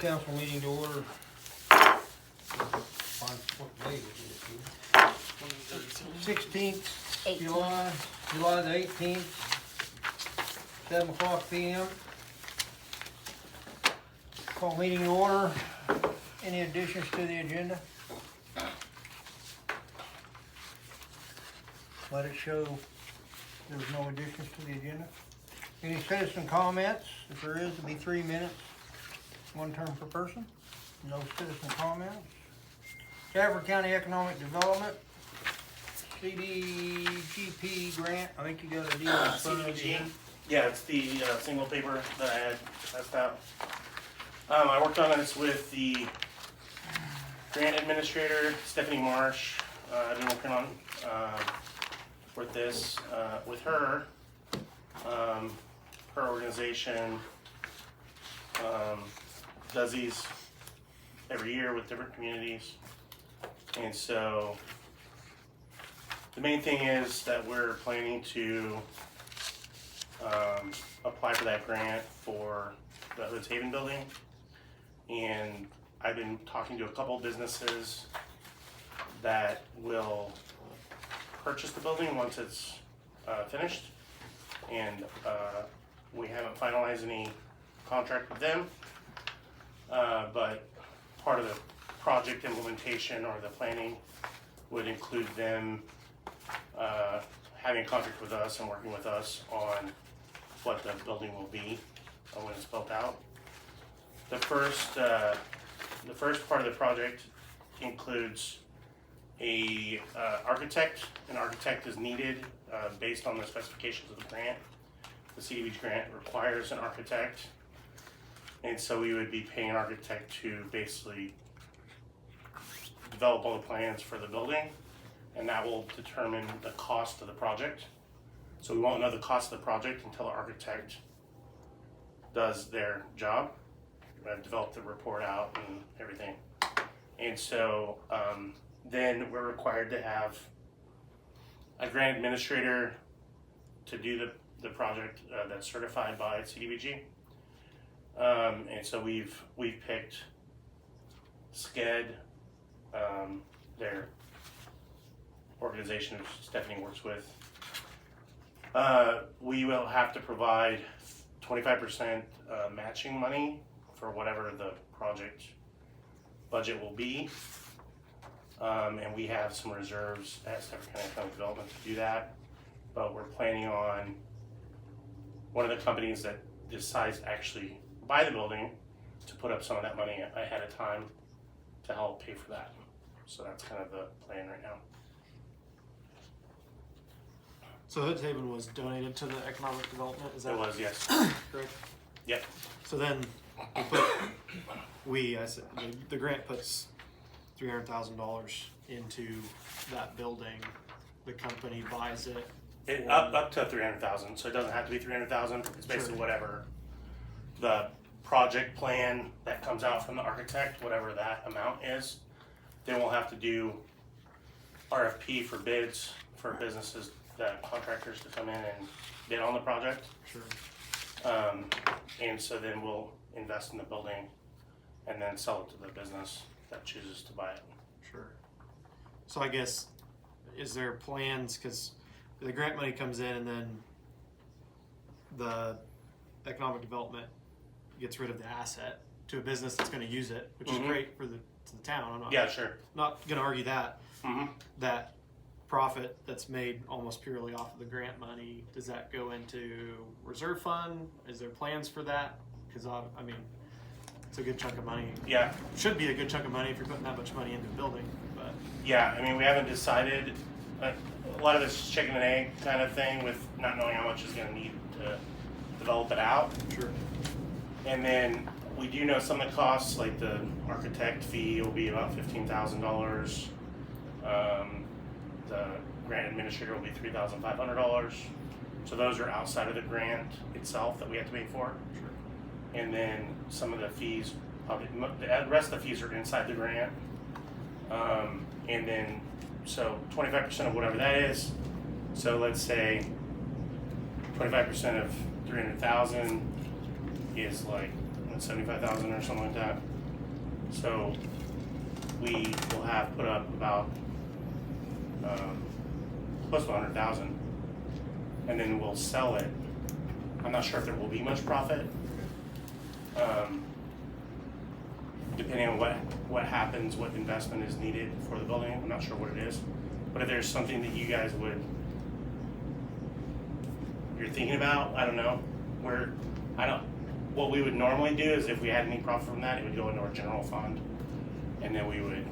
council meeting to order. On what day is it? 16th, July the 18th, 7 o'clock p.m. Call meeting to order. Any additions to the agenda? Let it show there was no additions to the agenda. Any citizen comments? If there is, it'll be 3 minutes. One term per person. No citizen comments. Stafford County Economic Development, CDGP grant. I think you got a deal in front of you. CDBG. Yeah, it's the single paper that I had passed out. I worked on this with the grant administrator, Stephanie Marsh. I've been working on with this with her. Her organization does these every year with different communities. And so the main thing is that we're planning to apply for that grant for the Hoods Haven building. And I've been talking to a couple businesses that will purchase the building once it's finished. And we haven't finalized any contract with them, but part of the project implementation or the planning would include them having a contract with us and working with us on what the building will be when it's built out. The first part of the project includes a architect. An architect is needed based on the specifications of the grant. The CDBG grant requires an architect, and so we would be paying an architect to basically develop all the plans for the building, and that will determine the cost of the project. So we won't know the cost of the project until the architect does their job, develop the report out and everything. And so then we're required to have a grant administrator to do the project that's certified by CDBG. And so we've picked SCED, their organization which Stephanie works with. We will have to provide 25% matching money for whatever the project budget will be. And we have some reserves at Stafford County Economic Development to do that. But we're planning on one of the companies that decides to actually buy the building to put up some of that money ahead of time to help pay for that. So that's kind of the plan right now. So Hoods Haven was donated to the economic development, is that It was, yes. correct? Yep. So then the grant puts $300,000 into that building. The company buys it. Up to 300,000, so it doesn't have to be 300,000. It's basically Sure. whatever the project plan that comes out from the architect, whatever that amount is. Then we'll have to do RFP for bids for businesses, the contractors to come in and bid on the project. Sure. And so then we'll invest in the building and then sell it to the business that chooses to buy it. Sure. So I guess, is there plans, because the grant money comes in and then the economic development gets rid of the asset to a business that's going to use it, which is great for the town. I'm Yeah, sure. not going to argue that. Mm-hmm. That profit that's made almost purely off of the grant money, does that go into reserve fund? Is there plans for that? Because I mean, it's a good chunk of money. Yeah. Should be a good chunk of money if you're putting that much money into a building. But Yeah, I mean, we haven't decided. A lot of this is chicken and egg kind of thing with not knowing how much is going to need to develop it out. sure. And then we do know some of the costs, like the architect fee will be about $15,000. The grant administrator will be $3,500. So those are outside of the grant itself that we have to pay for. Sure. And then some of the fees, probably the rest of the fees are inside the grant. And then, so 25% of whatever that is. So let's say 25% of 300,000 is like 75,000 or something like that. So we will have put up about close to 100,000, and then we'll sell it. I'm not sure if there will be much profit, depending on what happens, what investment is needed for the building. I'm not sure what it is, but if there's something that you guys you're thinking about, I don't know. What we would normally do is if we had any profit from that, it would go into our general fund, and then we would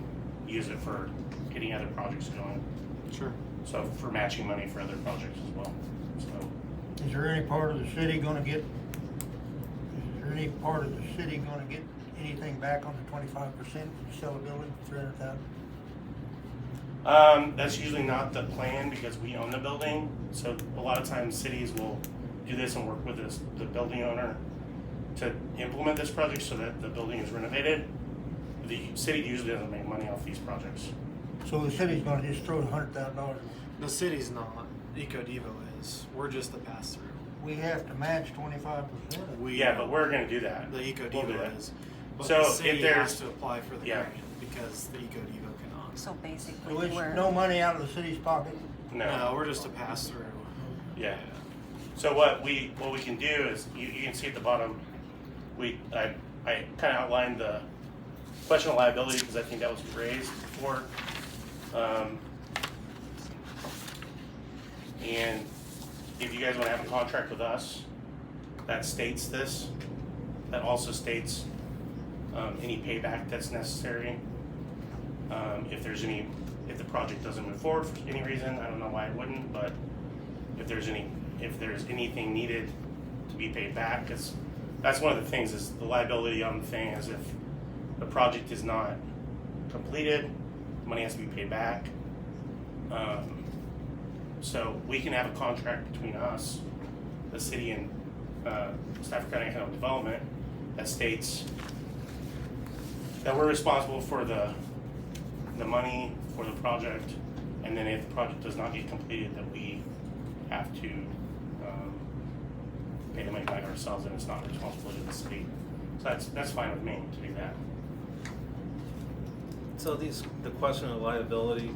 use it for getting other projects going. Sure. So for matching money for other projects as well. So Is there any part of the city gonna get anything back on the 25% if you sell a building for $300,000? that's usually not the plan because we own the building. So a lot of times cities will do this and work with the building owner to implement this project so that the building is renovated. The city usually doesn't make money off these projects. So the city's gonna just throw $100,000. The city's not. EcoDevo is. We're just the pass through. We have to match 25%. Yeah, but we're gonna do that. The We'll do EcoDevo that. is. But So the if city there's- has to apply for the yeah. grant because the EcoDevo cannot. So basically, So it's we're, no money out of the city's pocket? No, we're just a pass through. Yeah. So what we can do is you can see at the bottom, I kind of outlined the question of liability because I think that was raised before. And if you guys want to have a contract with us, that states this. That also states any payback that's necessary. If the project doesn't move forward for any reason, I don't know why it wouldn't, but if there's anything needed to be paid back, because that's one of the things is the liability on the thing is if the project is not completed, money has to be paid back. So we can have a contract between us, the city, and Stafford County Economic Development that states that we're responsible for the money for the project, and then if the project does not get completed, that we have to pay the money back ourselves, and it's not the responsibility of the city. So that's fine with me to do that. So the question of liability,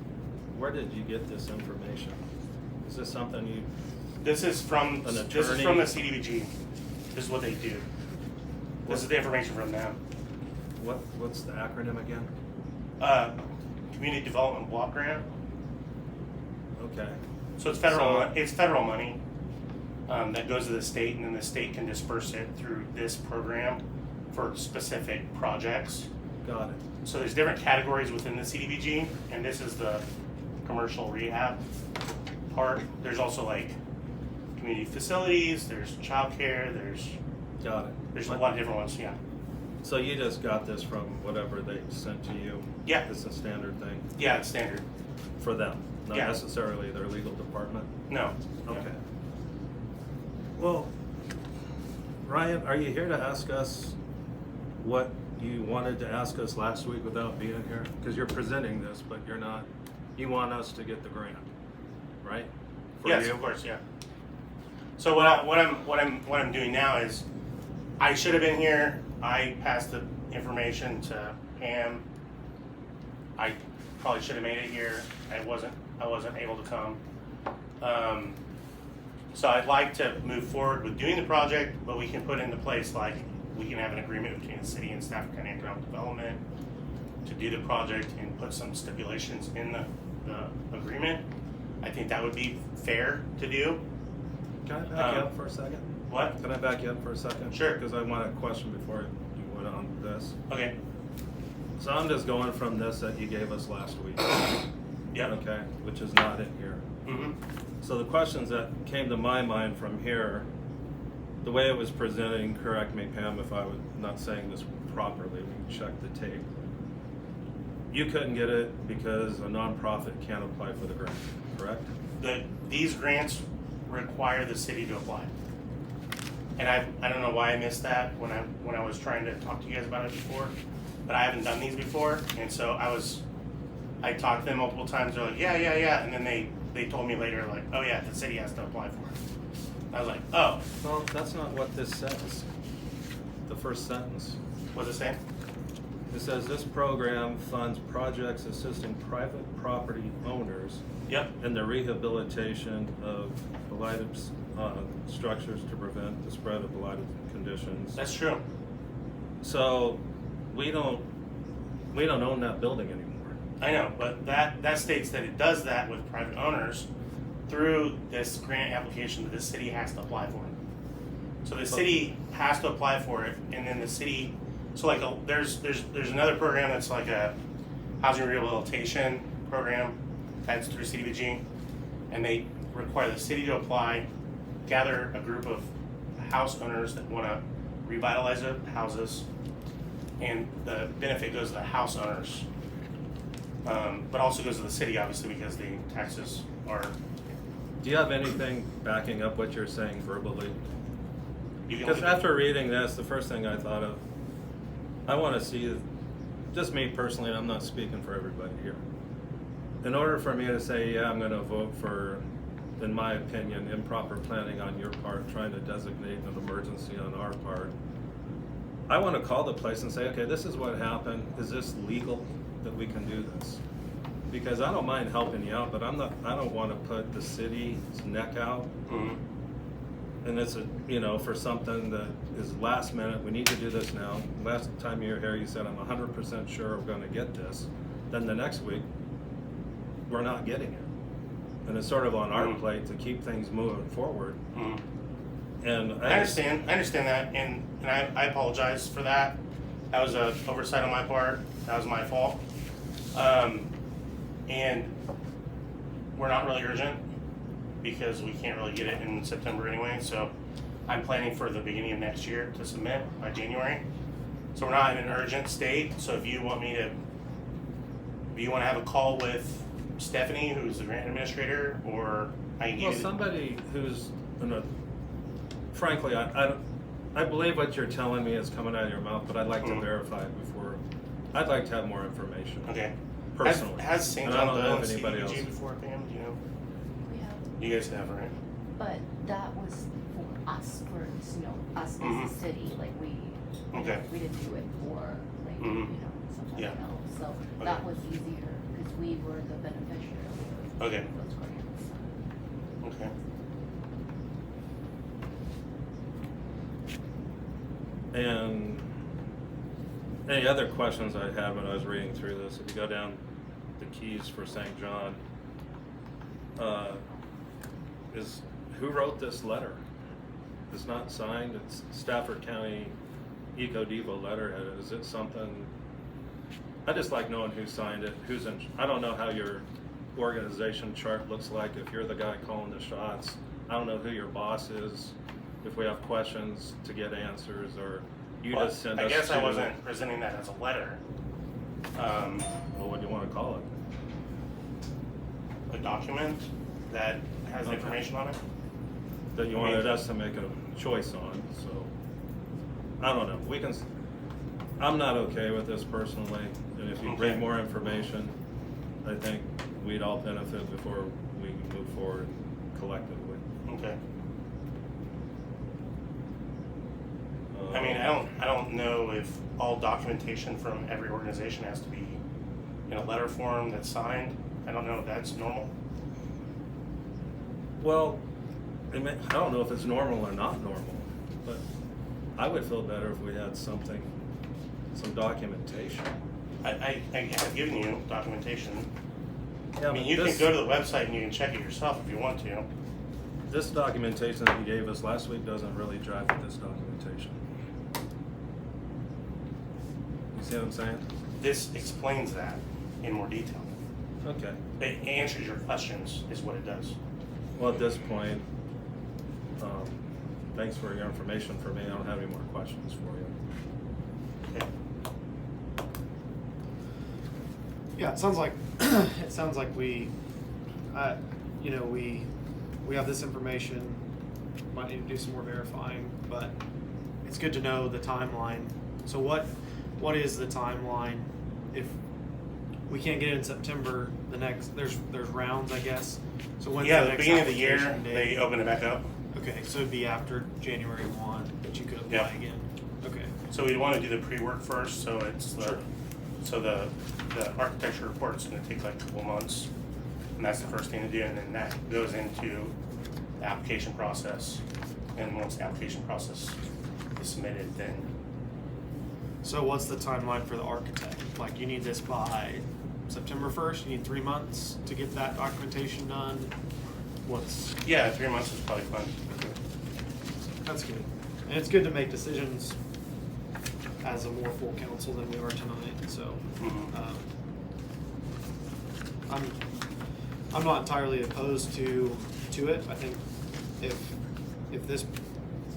where did you get this information? Is this something you, This is from An the attorney? CDBG. This is what they do. This is the information from them. what's the acronym again? Community Development Block Grant. Okay, So it's federal. So- It's federal money that goes to the state, and then the state can disperse it through this program for specific projects. got it. So there's different categories within the CDBG, and this is the commercial rehab part. There's also like community facilities. There's childcare. Got There's it. a lot of different ones. Yeah. So you just got this from whatever they sent to you? Yeah. It's a standard thing Yeah. It's standard. for them, not Yeah. necessarily their legal department? No. Okay. Well, Ryan, are you here to ask us what you wanted to ask us last week without being here? Because you're presenting this, but you're not, you want us to get the grant, right? For Yes, you? of course, yeah. So what I'm doing now is, I should have been here. I passed the information to Pam. I probably should have made it here. I wasn't able to come. So I'd like to move forward with doing the project, but we can put into place like we can have an agreement between the city and Stafford County Economic Development to do the project and put some stipulations in the agreement. I think that would be fair to do. Can I back you up for a second? What? Can I back you up for a second? Sure. Because I want a question before you went on this. Okay. So I'm just going from this that you gave us last week. Yeah. Okay, which is not in here. Mm-hmm. So the questions that came to my mind from here, the way it was presenting, correct me Pam if I was not saying this properly, we can check the tape. You couldn't get it because a nonprofit can't apply for the grant, correct? These grants require the city to apply. And I don't know why I missed that when I was trying to talk to you guys about it before, but I haven't done these before, and so I talked to them multiple times. They're like, yeah, and then they told me later like, oh yeah, the city has to apply for it. I was like, oh, Well, that's not what this says. The first sentence. what's it saying? It says this program funds projects assisting private property owners Yep, in the rehabilitation of blighted structures to prevent the spread of blighted conditions. that's true. So we don't own that building anymore. I know, but that states that it does that with private owners through this grant application that the city has to apply for. So the city has to apply for it, and then the city, so like there's another program that's like a housing rehabilitation program that's through CDBG, and they require the city to apply, gather a group of house owners that want to revitalize their houses, and the benefit goes to the house owners, but also goes to the city, obviously, because the taxes are. Do you have anything backing up what you're saying verbally? You can Because look at after reading this, the first thing I thought of, I want to see, just me personally, I'm not speaking for everybody here. In order for me to say, yeah, I'm going to vote for, in my opinion, improper planning on your part, trying to designate an emergency on our part, I want to call the place and say, okay, this is what happened. Is this legal that we can do this? Because I don't mind helping you out, but I don't want to put the city's neck out. Mhm. And it's for something that is last minute, we need to do this now. Last time you were here, you said, I'm 100% sure we're gonna get this. Then the next week, we're not getting it. And it's sort of on our plate to keep things moving forward. Mhm. And I understand that, and I apologize for that. That was a oversight on my part. That was my fault. And we're not really urgent because we can't really get it in September anyway. So I'm planning for the beginning of next year to submit by January. So we're not in an urgent state. So if you want to have a call with Stephanie, who's the grant administrator, or I can give Well, you somebody who's, frankly, I believe what you're telling me is coming out of your mouth, but I'd like to verify it before. I'd like to have more information. Okay. Personally. Has St. And I John don't know done if anybody CDBG else. before, Pam? Do you know? We have, You guys have, right? but that was for us, us as Mhm. a city, like we Okay. we didn't do it for like, Mhm. somebody Yeah. else. So Okay. that was easier because we were the beneficiary of Okay. those grants. Okay. And any other questions I had when I was reading through this, if you go down the keys for St. John, is who wrote this letter? It's not signed, it's Stafford County Eco Devo letterhead. Is it something, I just like knowing who signed it, who's in, I don't know how your organization chart looks like, if you're the guy calling the shots. I don't know who your boss is, if we have questions to get answers, or you Well, just send I us guess I to- wasn't presenting that as a letter. Well, what do you want to call it? A document that has Okay. information on it. That you wanted us to make a choice on, so, I don't know, we can, I'm not okay with this personally, and if you Okay. bring more information, I think we'd all benefit before we move forward collectively. Okay. I mean, I don't know if all documentation from every organization has to be in a letter form that's signed. I don't know if that's normal. Well, I don't know if it's normal or not normal, but I would feel better if we had something, some documentation. I have given you documentation. Yeah, I mean, but you can this- go to the website and you can check it yourself if you want to. This documentation that you gave us last week doesn't really jive with this documentation. You see what I'm saying? This explains that in more detail. Okay. It answers your questions, is what it does. Well, at this point, thanks for your information for me. I don't have any more questions for you. Okay. Yeah, it sounds like we, we have this information. Might need to do some more verifying, but it's good to know the timeline. So what is the timeline if we can't get it in September? The next there's rounds, I guess. So when's Yeah, the the next beginning of the year, application date? they open it back up. Okay, so it'd be after January 1 that you could apply Yeah. again. Okay. So we want to do the pre-work first, so it's the Sure. So the architecture report's gonna take like a couple months, and that's the first thing to do, and then that goes into the application process. And once the application process is submitted, then, So what's the timeline for the architect? Like, you need this by September 1st, you need 3 months to get that documentation done? What's, yeah, 3 months is probably fine. that's good. And it's good to make decisions as a more full council than we are tonight, so. Mhm. I'm not entirely opposed to it. I think if this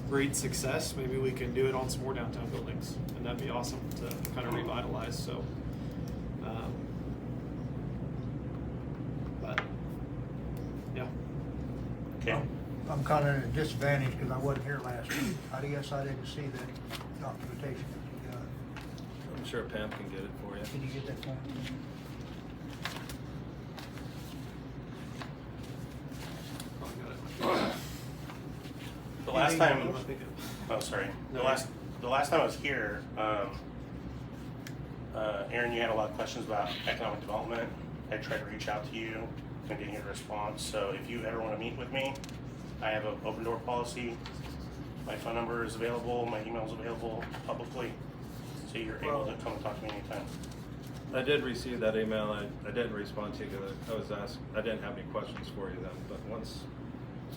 breeds success, maybe we can do it on some more downtown buildings, and that'd be awesome to kind of revitalize, so. But, yeah. Okay, I'm kind of at a disadvantage because I wasn't here last week. I guess I didn't see the documentation. I'm sure Pam can get it for you. Can you get that for me? the last time, I think it- oh, sorry, No. the last time I was here, Aaron, you had a lot of questions about economic development. I tried to reach out to you and didn't get a response, so if you ever wanna meet with me, I have an open door policy. My phone number is available, my email's available publicly, so you're able to come and talk to me anytime. I did receive that email. I didn't respond to you because I didn't have any questions for you then. But once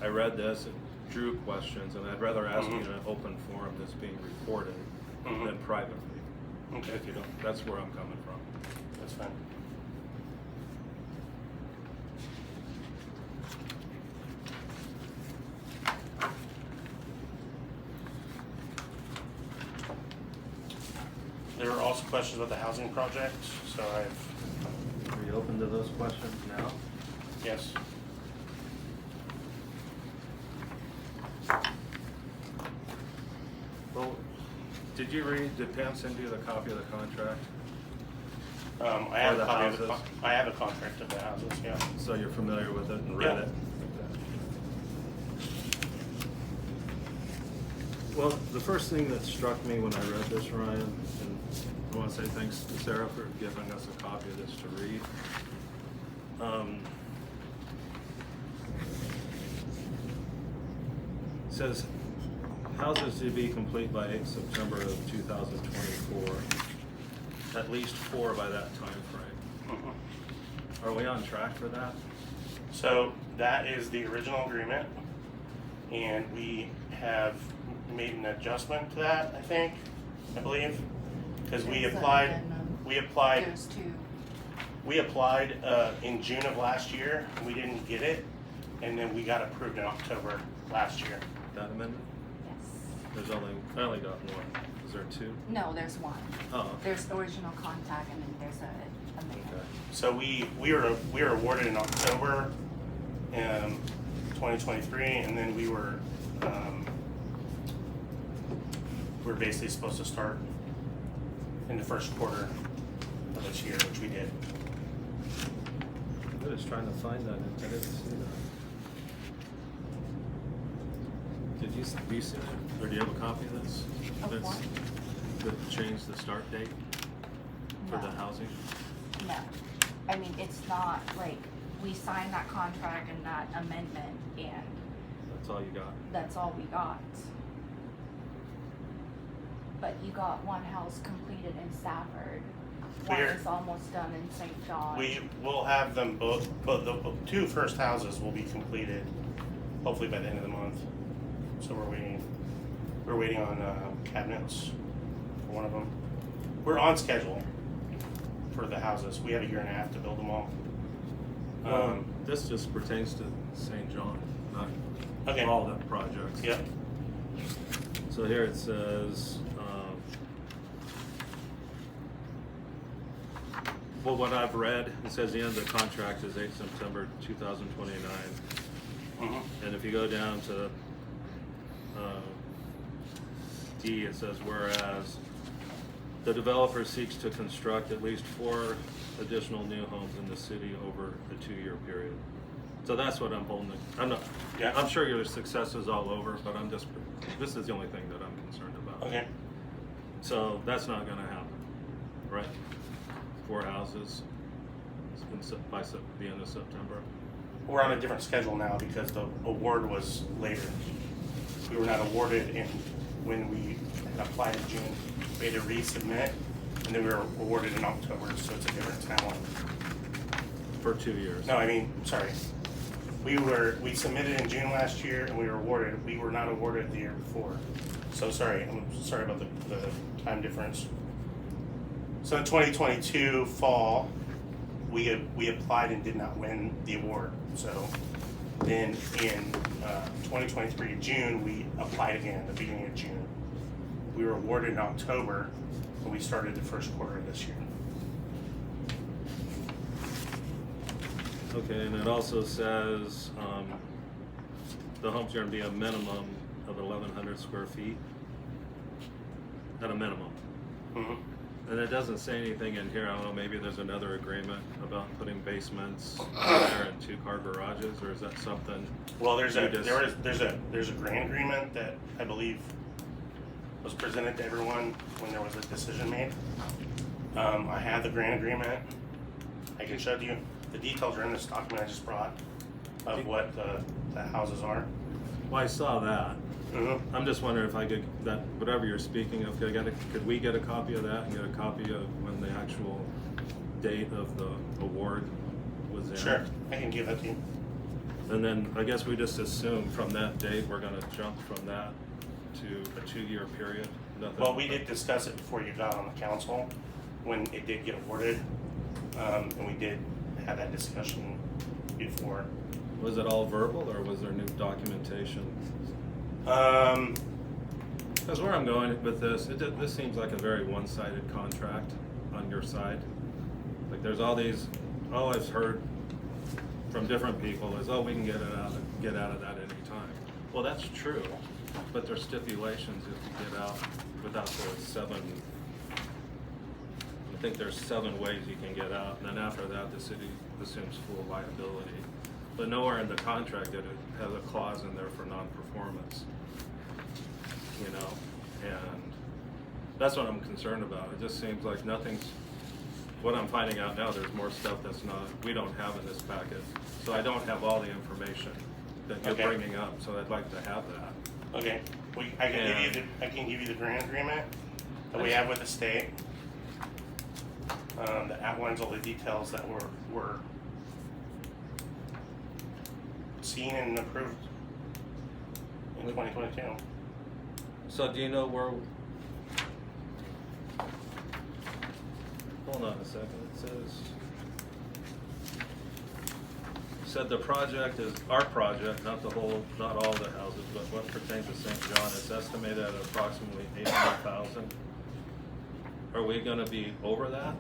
I read this, it drew questions, and I'd rather ask you in an open forum that's being recorded Mhm. than privately. Okay, If you don't, that's where I'm coming from. that's fine. There were also questions about the housing project, so I've, Are you open to those questions now? yes. Well, did Pam send you the copy of the contract? I have the a copy of the, houses? I have a contract of the houses, yeah. So you're familiar with it and read Yeah. it? Well, the first thing that struck me when I read this, Ryan, and I want to say thanks to Sarah for giving us a copy of this to read. It says, houses to be complete by September of 2024, at least 4 by that time frame. Mhm. Are we on track for that? So that is the original agreement, and we have made an adjustment to that, I believe, because we There's a applied, addendum. we applied, There's two. we applied, in June of last year, we didn't get it, and then we got approved in October last year. That amendment? Yes. I only got one. Is there 2? No, there's one. Oh, There's original contact and then there's a amendment. okay. So we were awarded in October, 2023, and then we were basically supposed to start in the first quarter of this year, which we did. I was trying to find that, I didn't see that. Did you see it, or do you have a copy of this? Of That's- what? That changed the start date for the No. housing? No, I mean, it's not like, we signed that contract and that amendment and That's all you got? that's all we got. But you got one house completed in Stafford. One We're- is almost done in St. John. We will have them both, but the 2 first houses will be completed hopefully by the end of the month. So we're waiting on cabinets for one of them. We're on schedule for the houses. We have a year and a half to build them all. This just pertains to St. John, not Okay. all the projects. Yep. So here it says, well, what I've read, it says the end of the contract is 8 September 2029. Mhm. And if you go down to D, it says, whereas the developer seeks to construct at least 4 additional new homes in the city over a 2-year period. So that's what I'm holding. Yeah. I'm sure your success is all over, but this is the only thing that I'm concerned about. Okay. So that's not gonna happen, right? 4 houses by the end of September? We're on a different schedule now because the award was later. We were not awarded when we had applied in June. We had to resubmit, and then we were awarded in October, so it's a different timeline. For 2 years? No, I mean, sorry. We submitted in June last year and we were awarded. We were not awarded the year before. So sorry, I'm sorry about the time difference. So in 2022 fall, we applied and did not win the award. So then in 2023 June, we applied again at the beginning of June. We were awarded in October and we started the first quarter of this year. Okay, and it also says, the home's gonna be a minimum of 1,100 square feet. At a minimum. Mm-hmm. And it doesn't say anything in here, I don't know, maybe there's another agreement about putting basements in there and 2-car garages, or is that something? Well, there's You just- a grant agreement that I believe was presented to everyone when there was a decision made. I have the grant agreement. I can show you. The details are in this document I just brought of what the houses are. Well, I saw that. Mm-hmm. I'm just wondering if I could, that, whatever you're speaking of, could we get a copy of that and get a copy of when the actual date of the award was in? Sure, I can give that to you. And then I guess we just assume from that date, we're gonna jump from that to a 2-year period? Nothing- Well, we did discuss it before you got on the council, when it did get awarded. And we did have that discussion before. Was it all verbal or was there new documentation? Because where I'm going with this, this seems like a very one-sided contract on your side. Like there's all I've heard from different people is, oh, we can get out of that any time. Well, that's true, but there's stipulations if you get out without the 7. I think there's 7 ways you can get out, and then after that, the city assumes full liability. But nowhere in the contract did it has a clause in there for non-performance. You know, and that's what I'm concerned about. It just seems like nothing's, what I'm finding out now, there's more stuff we don't have in this packet. So I don't have all the information that you're Okay. bringing up, so I'd like to have that. Okay, I can give you the grant agreement that we have with the state. That outlines all the details that were seen and approved in 2022. So do you know where, hold on a second, it said the project is, our project, not all the houses, but what pertains to St. John, is estimated at approximately 800,000. Are we gonna be over that?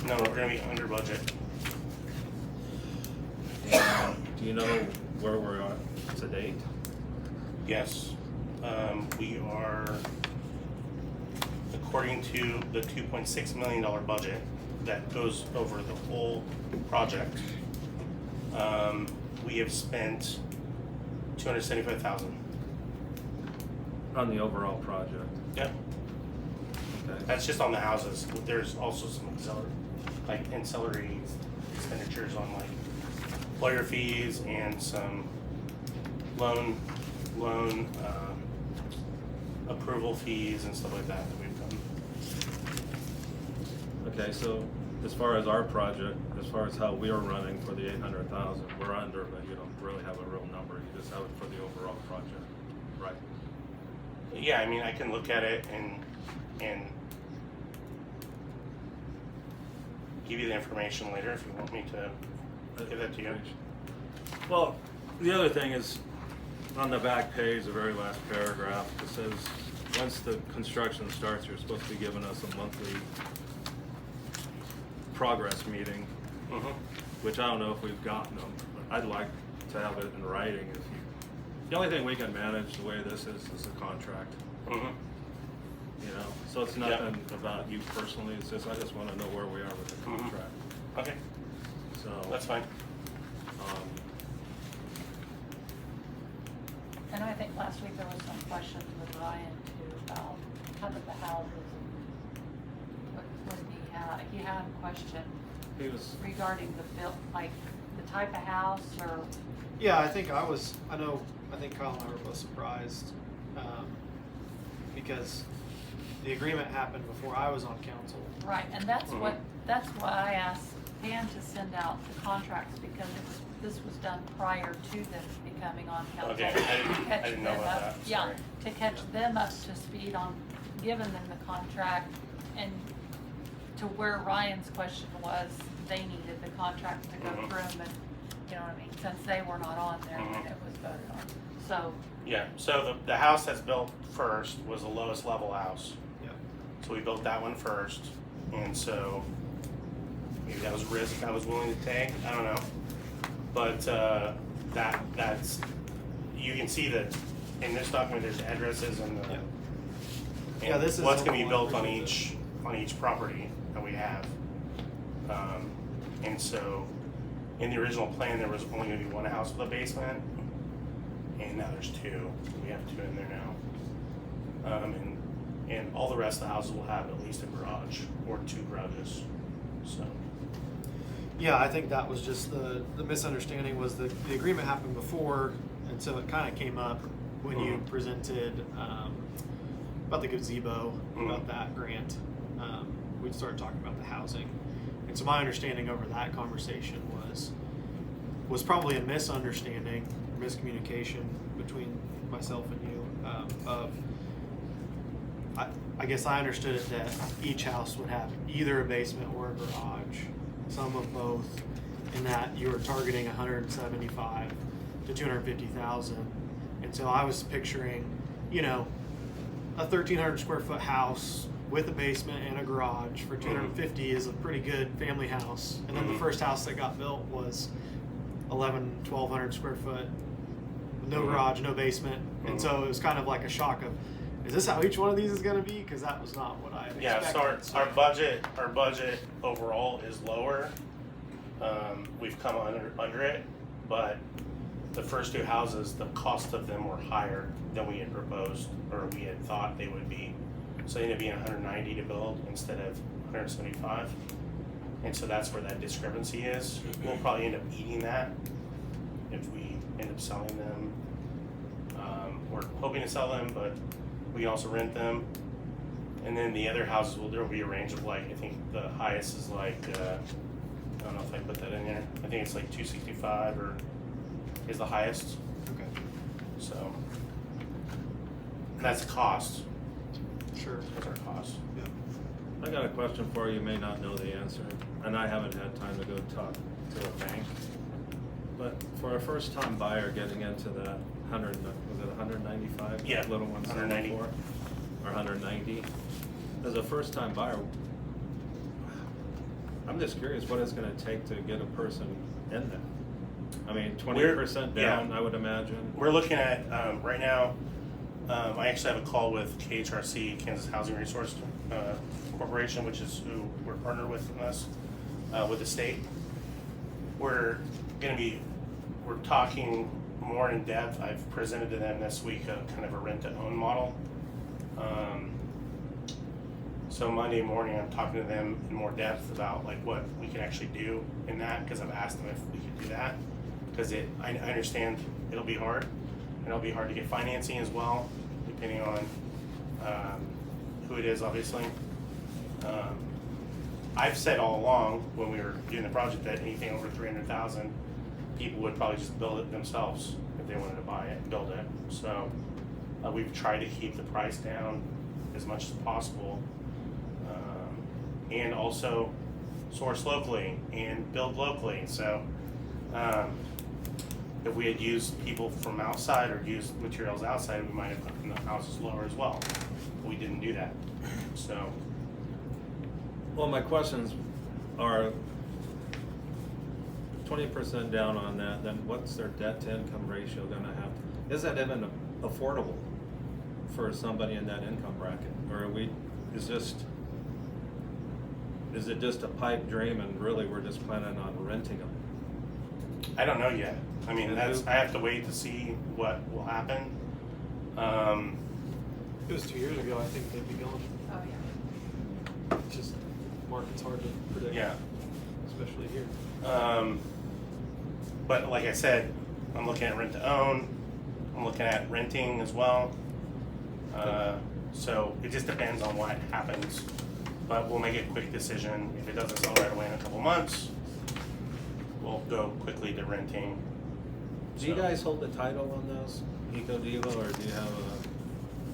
No, we're gonna be under budget. And do you know where we're at to date? Yes, we are, according to the $2.6 million budget that goes over the whole project, we have spent $275,000. On the overall project? Yep, Okay. that's just on the houses. There's also some ancillary expenditures on like lawyer fees and some loan approval fees and stuff like that we've done. Okay, so as far as our project, as far as how we're running for the 800,000, we're under, but you don't really have a real number, you just have it for the overall project, right? Yeah, I mean, I can look at it and give you the information later if you want me to give that to you. Well, the other thing is, on the back page, the very last paragraph, it says, once the construction starts, you're supposed to be giving us a monthly progress meeting, Mm-hmm. which I don't know if we've gotten them, but I'd like to have it in writing if you, the only thing we can manage the way this is a contract, Mm-hmm. you know? So it's Yeah. nothing about you personally, it's just, I just wanna know where we are with the Mhm. contract, Okay, so. that's fine. And I think last week there was some questions with Ryan too about how did the houses, what he had, you had a question He was, regarding the build, like the type of house or, Yeah, I think Kyle and I were both surprised, because the agreement happened before I was on council. right, and that's why I asked Dan to send out the contracts, because this was done prior to them becoming on council. Okay, I didn't know about that, Yeah, sorry. to catch them up to speed on giving them the contract, and to where Ryan's question was, they needed the contract to go Mhm. through them, and, you know what I mean, since they were not on there when Mhm. it was voted on. So, Yeah, so the house that's built first was the lowest level house. Yeah. So we built that one first, and so maybe that was risk I was willing to take, I don't know. But that's, you can see that in this document, there's addresses and Yeah. and Yeah, this is what's gonna be helpful. I built on appreciate each property that we have. And so, in the original plan, there was only gonna be one house with a basement, and now there's two. We have two in there now. And all the rest of the houses will have at least a garage or two garages, so. Yeah, I think that was just the misunderstanding was the agreement happened before, and so it kind of came up when you Mhm. presented about the gazebo, about Mhm. that grant. We started talking about the housing, and so my understanding over that conversation was probably a misunderstanding, miscommunication between myself and you of. I guess I understood it that each house would have either a basement or a garage, some of both, and that you were targeting 175 to 250,000. And so I was picturing, a 1,300 square foot house with a basement and a garage for 250 is a pretty good family house. And then the Mhm. first house that got built was 1,200 square foot, with no Mhm. garage, no basement. And Mhm. so it was kind of like a shock of, is this how each one of these is going to be? Because that was not what I had Yeah, expected. so our budget overall is lower. We've come under it, but the first two houses, the cost of them were higher than we had proposed, or we had thought they would be. So they ended up being 190 to build instead of 175. And so that's where that discrepancy is. We'll probably end up eating that if we end up selling them. We're hoping to sell them, but we can also rent them. And then the other houses, there will be a range of I think the highest is I don't know if I put that in there. I think it's 265 or is the highest, Okay, so. That's cost, sure. that's our cost. I got a question for you, you may not know the answer, and I haven't had time to go talk to a bank. But for a first time buyer getting into that 195? Yeah, Little one 190. or 190. As a first time buyer, I'm just curious what it's gonna take to get a person in there. I mean, 20% down, yeah. I would imagine. We're looking at, right now, I actually have a call with KHRC, Kansas Housing Resource Corporation, which is who we're partnered with in this, with the state. We're talking more in depth. I've presented to them this week kind of a rent-to-own model. So Monday morning, I'm talking to them in more depth about what we can actually do in that, because I've asked them if we could do that. Because I understand it'll be hard, and it'll be hard to get financing as well, depending on who it is, obviously. I've said all along when we were doing the project that anything over 300,000, people would probably just build it themselves if they wanted to buy it and build it. So we've tried to keep the price down as much as possible, and also source locally and build locally. So if we had used people from outside or used materials outside, we might have gotten the houses lower as well. But we didn't do that. So Well, my questions are 20% down on that, then what's their debt to income ratio gonna have? Is that even affordable for somebody in that income bracket? Or is it just a pipe dream and really we're just planning on renting them? I don't know yet. I mean, I have to wait to see what will happen. It was 2 years ago, I think they'd be going. Oh, yeah. It's just more market's hard to predict. Yeah. Especially here. But like I said, I'm looking at rent to own. I'm looking at renting as well. So it just depends on what happens. But we'll make a quick decision. If it doesn't sell right away in a couple months, we'll go quickly to renting. Do you So- guys hold the title on those, Eco Diva, or do you have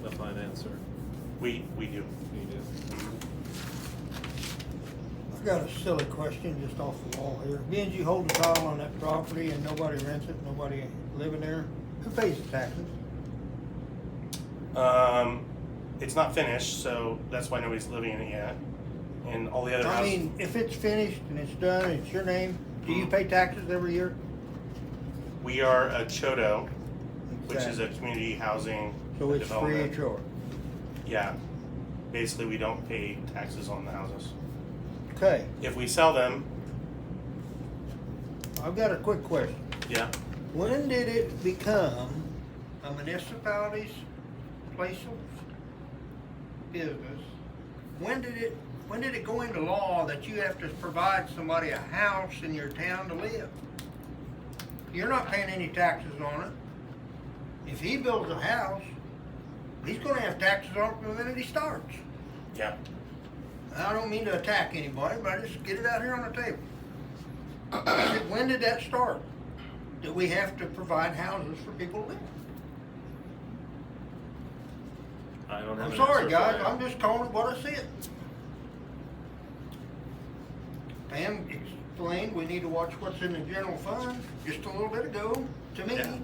a financer? We do. You do? I've got a silly question just off the wall here. Being you hold the title on that property and nobody rents it, nobody living there, who pays the taxes? It's not finished, so that's why nobody's living in it yet. And all the other I houses, mean, if it's finished and it's done, it's your name, do you pay taxes every year? we are a CHODO, which is Exactly. a community housing So it's free development. of charge. Yeah. Basically, we don't pay taxes on the houses. Okay, If we sell them, I've got a quick question. yeah, When did it become a municipality's place of business? When did it go into law that you have to provide somebody a house in your town to live? You're not paying any taxes on it. If he builds a house, he's gonna have taxes on it from the minute he starts. yeah. I don't mean to attack anybody, but I just get it out here on the table. I said, when did that start? That we have to provide houses for people to live? I don't have I'm an sorry, answer guys, for you. I'm just calling it what I said. Pam explained we need to watch what's in the general fund just a little bit ago to me. Yeah.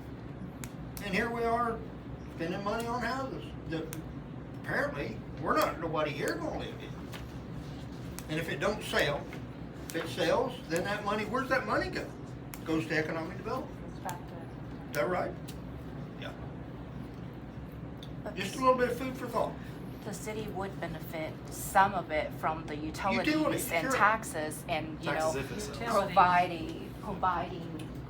And here we are spending money on houses that apparently nobody here gonna live in. And if it don't sell, if it sells, then that money, where's that money go? Goes to economic development. Goes back to. Is that right? Yeah. But Just a little bit of food for thought. the city would benefit some of it from the Utilities, utilities and sure. taxes and, you Taxes know, if it sells. Utilities. providing,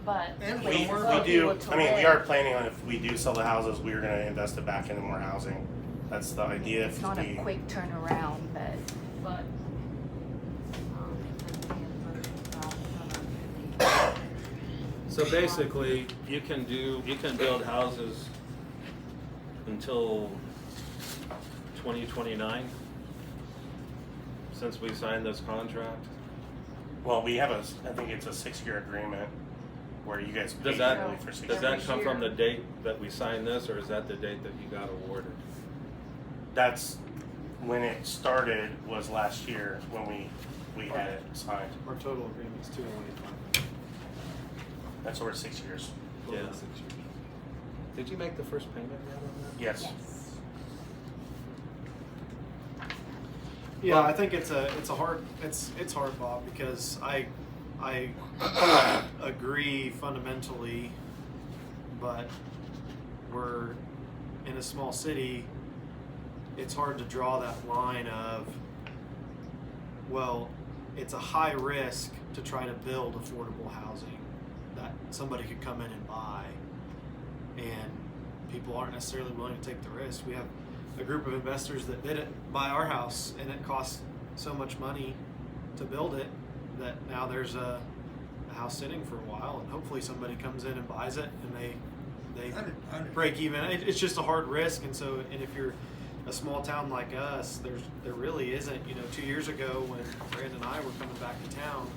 But And We somewhere for do, people to I mean, we live. are planning on if we do sell the houses, we're gonna invest it back into more housing. That's the idea. it's if not a we- quick turnaround, but but So basically, you can build houses until 2029, since we signed this contract. Well, we have I think it's a 6-year agreement where you guys pay Does that, yearly for 6 does years. that come from the date that we signed this, or is that the date that you got awarded? That's when it started was last year when we had it signed. Our total agreement's 225. That's over 6 years. Yeah. 6 years. Did you make the first payment yet on that? Yes. yes. Yeah, I think it's hard, Bob, because I agree fundamentally, but we're in a small city. It's hard to draw that line of, well, it's a high risk to try to build affordable housing that somebody could come in and buy, and people aren't necessarily willing to take the risk. We have a group of investors that did it, buy our house, and it cost so much money to build it that now there's a house sitting for a while, and hopefully somebody comes in and buys it, and they break even. It's just a hard risk, and if you're a small town like us, there really isn't. 2 years ago when Brandon and I were coming back to town,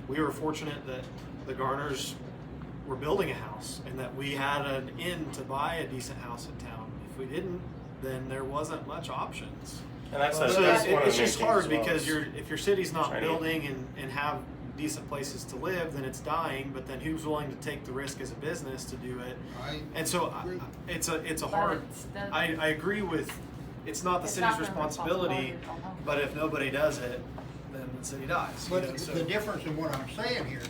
we were fortunate that the Garners were building a house and that we had an in to buy a decent house in town. If we didn't, then there wasn't much options. And that's, Well, that's so one it's of the main just things hard as well because is- if your city's not trying to- building and have decent places to live, then it's dying. But then who's willing to take the risk as a business to do it? And so it's a hard. I agree with. It's not the It's city's not their responsibility, responsibility. but if nobody does it, then the city dies. But the difference in what I'm saying here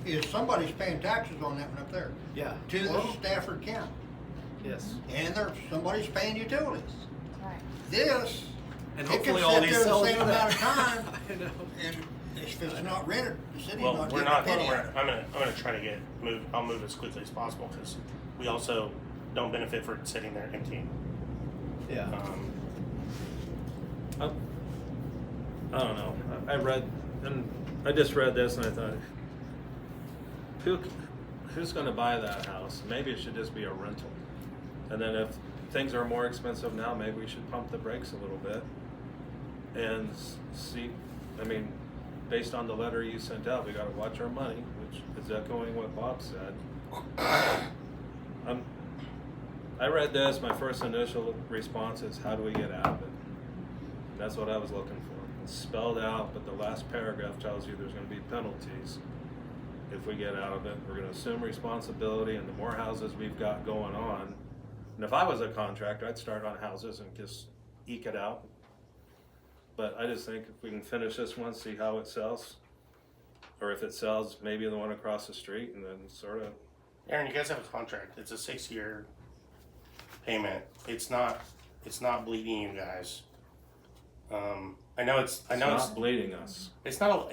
is somebody's paying taxes on that one up there Yeah. to the Well, Stafford County. yes. And somebody's paying utilities. Right. This, And it can hopefully all sit these there the cells same do amount that. of time, I know. and if it's not rented, the city's Well, not we're getting a not. penny out of it. I'm gonna try to move. I'll move as quickly as possible because we also don't benefit for it sitting there empty. Yeah. Um, I don't know. I read, and I just read this and I thought, who's gonna buy that house? Maybe it should just be a rental. And then if things are more expensive now, maybe we should pump the brakes a little bit and see, I mean, based on the letter you sent out, we gotta watch our money, which is echoing what Bob said. I read this, my first initial response is, how do we get out of it? That's what I was looking for. It's spelled out, but the last paragraph tells you there's gonna be penalties if we get out of it. We're gonna assume responsibility, and the more houses we've got going on, and if I was a contractor, I'd start on houses and just eke it out. But I just think if we can finish this one, see how it sells, or if it sells, maybe the one across the street, and then sort of. Aaron, you guys have a contract. It's a 6-year payment. It's not bleeding you guys. I know it's not bleeding us. It's not.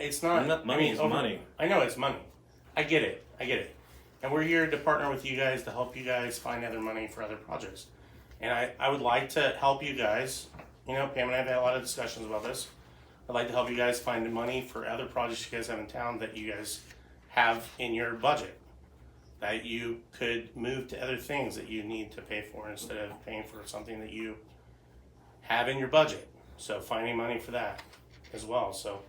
Money is money. I know it's money. I get it. And we're here to partner with you guys to help you guys find other money for other projects. And I would like to help you guys. You know, Pam and I have had a lot of discussions about this. I'd like to help you guys find the money for other projects you guys have in town that you guys have in your budget, that you could move to other things that you need to pay for instead of paying for something that you have in your budget. So finding money for that as well. So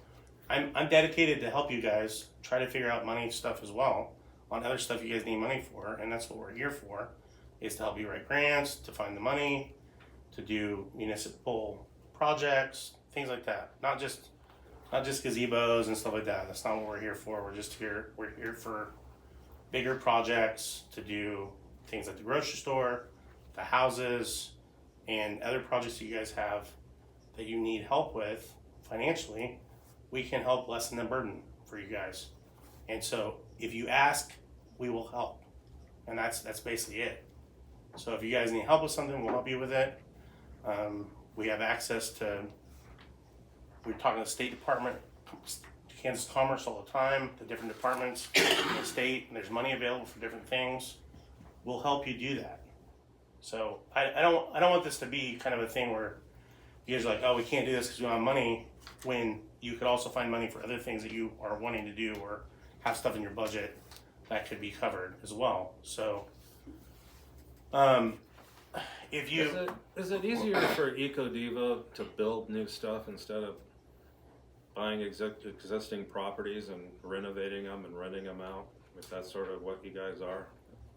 I'm dedicated to help you guys try to figure out money stuff as well on other stuff you guys need money for, and that's what we're here for, is to help you write grants, to find the money, to do municipal projects, things like that. Not just gazebos and stuff like that. That's not what we're here for. We're here for bigger projects, to do things like the grocery store, the houses, and other projects that you guys have that you need help with financially. We can help lessen the burden for you guys. And so if you ask, we will help. And that's basically it. So if you guys need help with something, we'll help you with it. We have access to, we're talking to the State Department, Kansas Commerce all the time, the different departments in the state, and there's money available for different things. We'll help you do that. So I don't want this to be kind of a thing where you guys are like, oh, we can't do this because we don't have money, when you could also find money for other things that you are wanting to do or have stuff in your budget that could be covered as well. So if you Is it easier for EcoDevo to build new stuff instead of buying existing properties and renovating them and renting them out? If that's sort of what you guys are.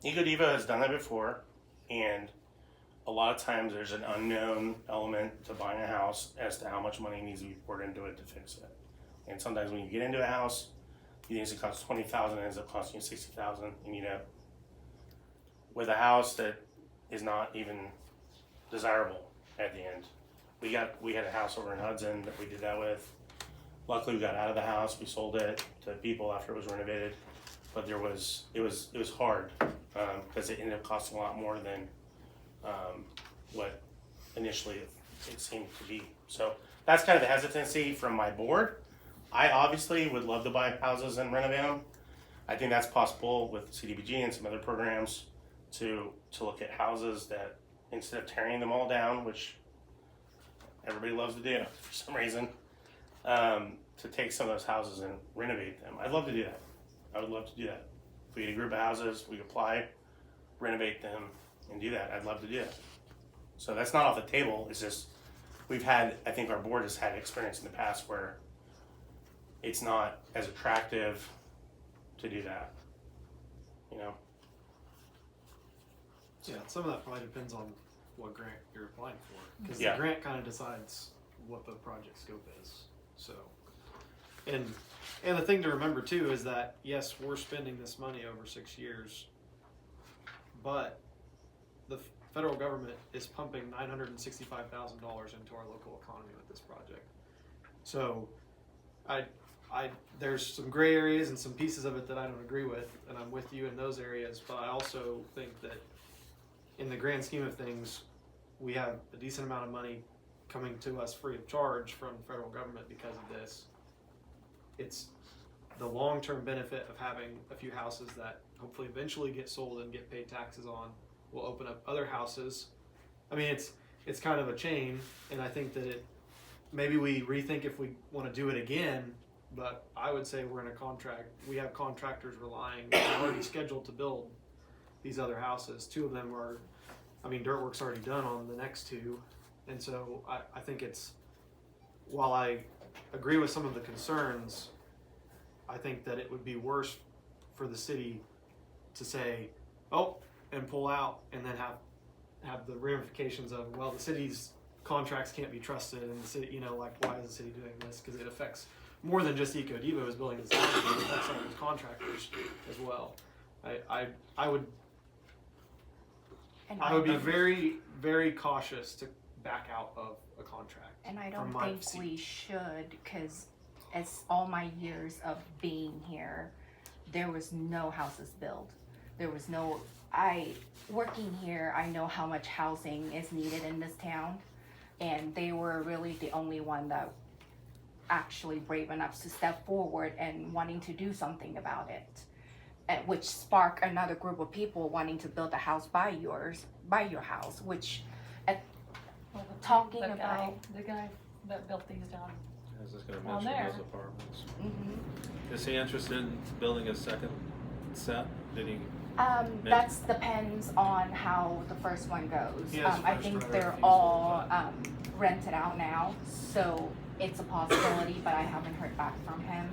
EcoDevo has done that before, and a lot of times there's an unknown element to buying a house as to how much money needs to be poured into it to fix it. And sometimes when you get into a house, you think it's going to cost $20,000 and it ends up costing you $60,000, and you know, with a house that is not even desirable at the end. We had a house over in Hudson that we did that with. Luckily, we got out of the house. We sold it to people after it was renovated, but it was hard because it ended up costing a lot more than what initially it seemed to be. So that's kind of the hesitancy from my board. I obviously would love to buy houses and renovate them. I think that's possible with CDBG and some other programs to look at houses that, instead of tearing them all down, which everybody loves to do for some reason, to take some of those houses and renovate them. I'd love to do that. I would love to do that. If we get a group of houses, we apply, renovate them, and do that. I'd love to do that. So that's not off the table. It's just, I think our board has had experience in the past where it's not as attractive to do that, you know? Yeah, some of that probably depends on what grant you're applying for, because Yeah. the grant kind of decides what the project scope is. So, and the thing to remember too is that yes, we're spending this money over 6 years, but the federal government is pumping $965,000 into our local economy with this project. So, there's some gray areas and some pieces of it that I don't agree with, and I'm with you in those areas. But I also think that in the grand scheme of things, we have a decent amount of money coming to us free of charge from the federal government because of this. It's the long-term benefit of having a few houses that hopefully eventually get sold and get paid taxes on will open up other houses. I mean, it's kind of a chain, and I think that maybe we rethink if we want to do it again. But I would say we're in a contract. We have contractors relying, they're already scheduled to build these other houses. 2 of them are, I mean, dirt work's already done on the next 2. And so I think it's, while I agree with some of the concerns, I think that it would be worse for the city to say, oh, and pull out, and then have the ramifications of, well, the city's contracts can't be trusted, and the city, you know, like, why is the city doing this? Because it affects more than just EcoDevo is building this house, it affects some of its contractors as well. I would And I would be very, very cautious to back out of a contract. And I from don't my think seat. we should, because it's all my years of being here, there was no houses built. There was no, working here, I know how much housing is needed in this town. And they were really the only one that actually brave enough to step forward and wanting to do something about it. Which sparked another group of people wanting to build a house by your house, which Well, Talking the about- the guy that built these down. I was just gonna Down mention there. those apartments. mhm. Is he interested in building a second set? Did he? That depends on how the first one goes. He has I first think right they're of refusal, all rented out now, so it's a possibility, but I haven't heard back from him.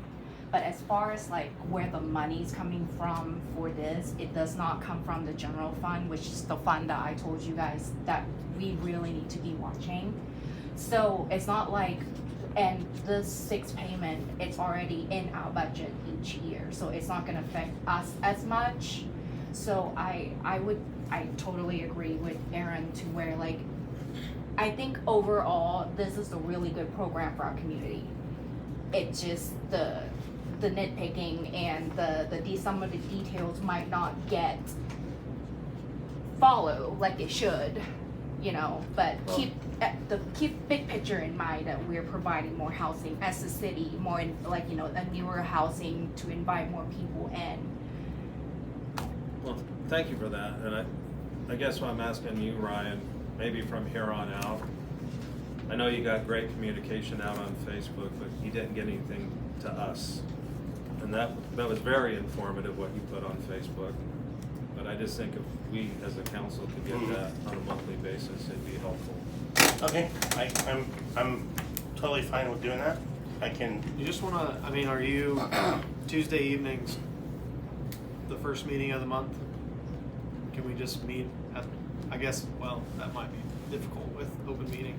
But as far as like where the money's coming from for this, it does not come from the general fund, which is the fund that I told you guys that we really need to be watching. So it's not like, and the 6th payment, it's already in our budget each year, so it's not gonna affect us as much. So I totally agree with Aaron to where like, I think overall, this is a really good program for our community. It's just the nitpicking and some of the details might not get follow like it should, you know, but keep big picture in mind that we're providing more housing as a city, more in, like, you know, a newer housing to invite more people in. Well, thank you for that, and I guess what I'm asking you, Ryan, maybe from here on out, I know you got great communication out on Facebook, but you didn't get anything to us. And that was very informative what you put on Facebook. But I just think if we as a council could get that on a monthly basis, it'd be helpful. Okay, I'm totally fine with doing that. I can, You just wanna, I mean, are you Tuesday evenings, the first meeting of the month? Can we just meet at, I guess, well, that might be difficult with open meeting.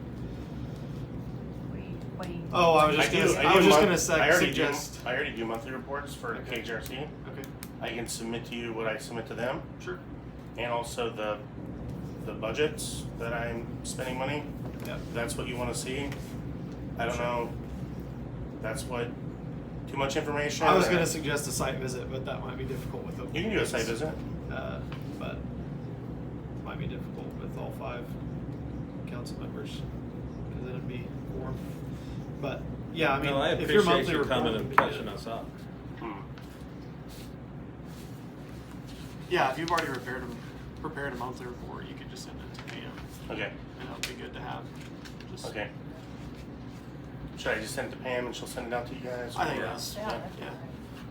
What do you? Oh, I was just gonna suggest. I already do monthly reports for Okay. KHRC. Okay, I can submit to you what I submit to them, sure. and also the budgets that I'm spending money. Yeah. That's what you wanna see. I don't Sure. know, that's what, too much information? I was or- gonna suggest a site visit, but that might be difficult with open. You can do a site meetings. visit. But might be difficult with all 5 council members, cause it'd be 4. But, yeah, I mean, No, I if your appreciate monthly you report coming would and be catching good. us up. Yeah, if you've already prepared a monthly report, you could just send it to me, Okay, and it'll be good to have. Just- okay. Should I just send it to Pam and she'll send it out to you guys? I think or- that's, Yeah, that's yeah. all right.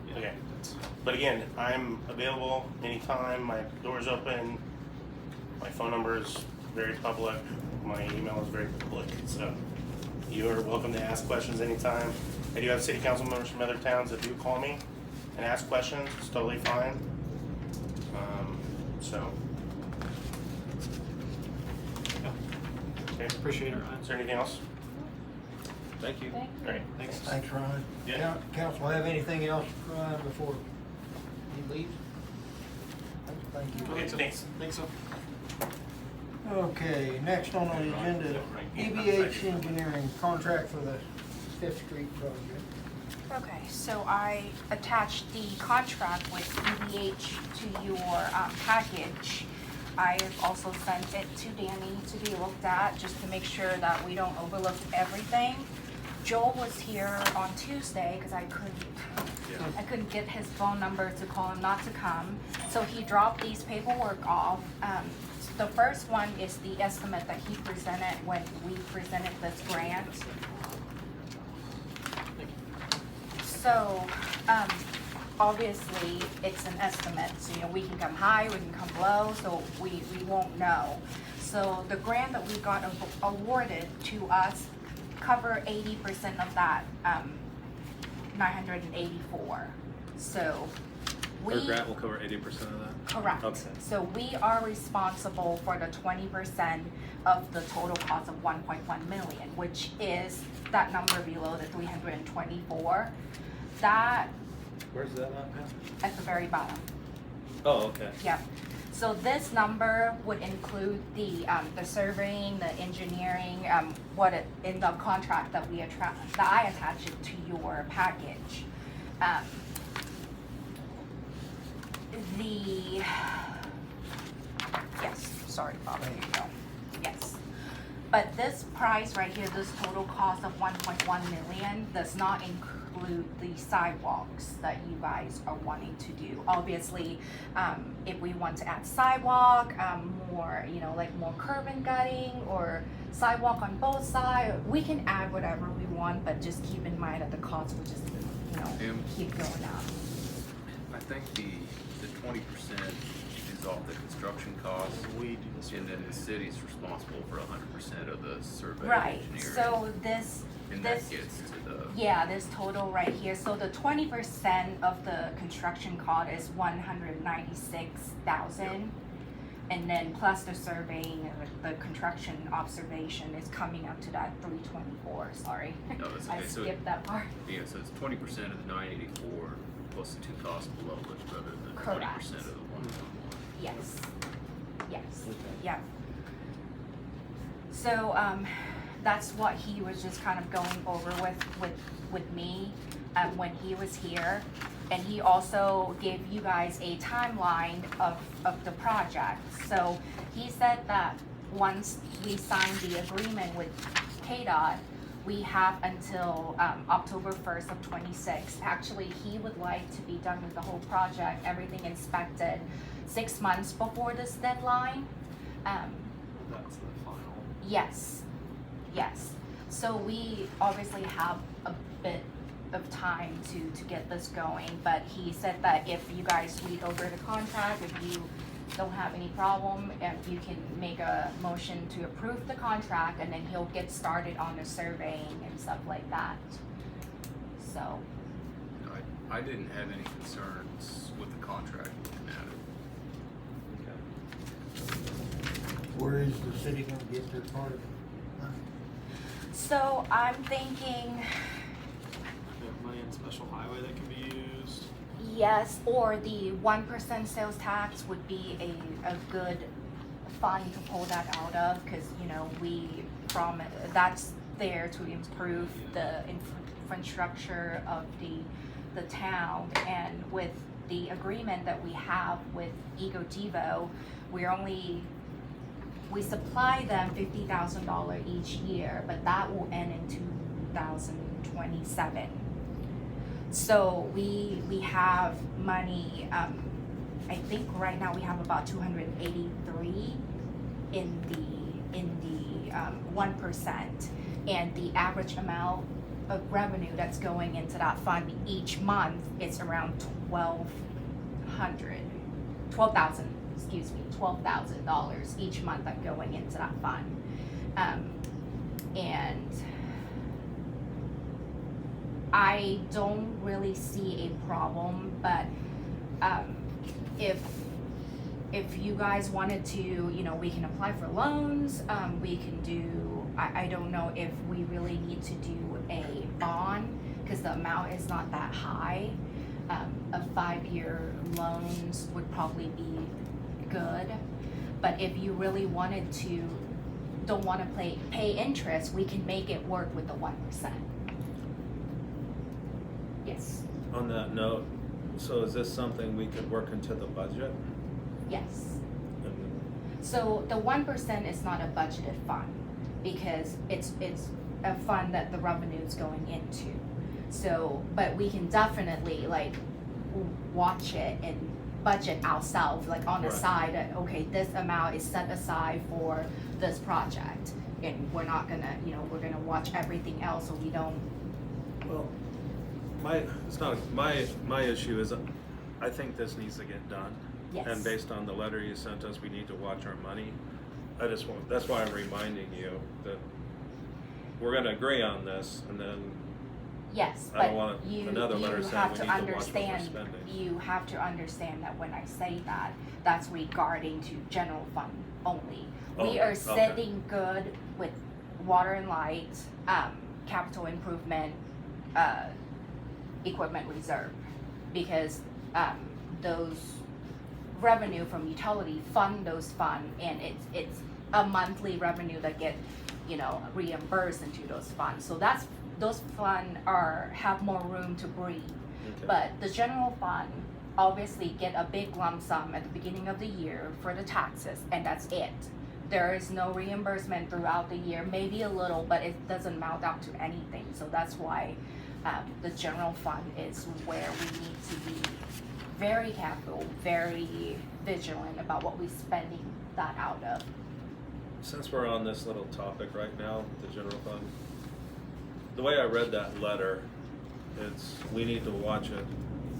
Yeah, Okay. that's- But again, I'm available anytime, my door's open, my phone number is very public, my email is very public, so you are welcome to ask questions anytime. I do have city council members from other towns that do call me and ask questions, it's totally fine. So, yeah. okay, Appreciate it, Ryan. is there anything else? Thank you. Thank you. Alright, Thanks. Thanks, Ron. Yeah. Council have anything else, Ryan, before he leaves? Thank you. Okay, thanks. Think so. Okay, next on the agenda, EBH Engineering contract for the 5th Street project. Okay, so I attached the contract with EBH to your package. I've also sent it to Danny to be looked at, just to make sure that we don't overlook everything. Joel was here on Tuesday, because I couldn't get his phone number to call him not to come. So he dropped these paperwork off. The first one is the estimate that he presented when we presented this grant. So, obviously, it's an estimate, so, you know, we can come high, we can come low, so we won't know. So the grant that we got awarded to us cover 80% of that, 984. So we. Our grant will cover 80% of that? Correct. Okay. So we are responsible for the 20% of the total cost of 1.1 million, which is that number below the 324. That Where's that at, Pam? at the very bottom. Oh, okay. Yep. So this number would include the surveying, the engineering, in the contract that I attach it to your package. Yes, sorry, Bob, here you go. Yes. But this price right here, this total cost of 1.1 million does not include the sidewalks that you guys are wanting to do. Obviously, if we want to add sidewalk, more, you know, like more curb and gutting or sidewalk on both sides, we can add whatever we want, but just keep in mind that the cost will just, you know, keep going up. I think the 20% is off the construction cost, We do this. and then the city's responsible for 100% of the survey Right, engineering. so this, And this, that gets to the, yeah, this total right here, so the 20% of the construction cost is 196,000. And then plus the surveying and the construction observation is coming up to that 324, sorry. No, that's I okay. So- skipped that part. yeah, so it's 20% of the 984 plus the two costs below it, rather than 20% Correct. of the 1.1. Yes, yes, Okay. yeah. So, that's what he was just kind of going over with me, when he was here. And he also gave you guys a timeline of the project. So he said that once we sign the agreement with KDOT, we have until, October 1st of 26. Actually, he would like to be done with the whole project, everything inspected 6 months before this deadline. That's the final. Yes, yes. So we obviously have a bit of time to get this going, but he said that if you guys read over the contract, if you don't have any problem, if you can make a motion to approve the contract, and then he'll get started on the surveying and stuff like that. So, I didn't have any concerns with the contract looking at it. Where is the city gonna get their part of it? so I'm thinking, We have money in special highway that can be used. yes, or the 1% sales tax would be a good fund to pull that out of, cause you know, that's there to improve the infrastructure of the town, and with the agreement that we have with EcoDevo, we supply them $50,000 each year, but that will end in 2027. So we have money, I think right now we have about 283 in the 1%. And the average amount of revenue that's going into that fund each month is around $12,000 each month that's going into that fund. And I don't really see a problem, but if you guys wanted to, you know, we can apply for loans, we can do, I don't know if we really need to do a bond, because the amount is not that high. A 5-year loans would probably be good, but if you really wanted to, don't wanna pay interest, we can make it work with the 1%. Yes, On that note, so is this something we could work into the budget? yes. And So the 1% is not a budgeted fund, because it's a fund that the revenue is going into. So, but we can definitely like watch it and budget ourselves, like on the Right. side, that, okay, this amount is set aside for this project. And we're not gonna, you know, we're gonna watch everything else so we don't, Well, my issue is, I think this needs to get done. Yes. And based on the letter you sent us, we need to watch our money. That's why I'm reminding you that we're gonna agree on this, and then Yes, I don't but want you, another letter you saying have we to need to watch what we're understand, spending. you have to understand that when I say that, that's regarding to general fund only. We Oh, are okay. sitting good with water and light, capital improvement, equipment reserve. Because, those revenue from utility fund those fund, and it's a monthly revenue that get, reimbursed into those funds. So those fund have more room to breathe. Okay. But the general fund obviously get a big lump sum at the beginning of the year for the taxes, and that's it. There is no reimbursement throughout the year, maybe a little, but it doesn't amount out to anything. So that's why the general fund is where we need to be very careful, very vigilant about what we're spending that out of. Since we're on this little topic right now, the general fund, the way I read that letter, it's, we need to watch it.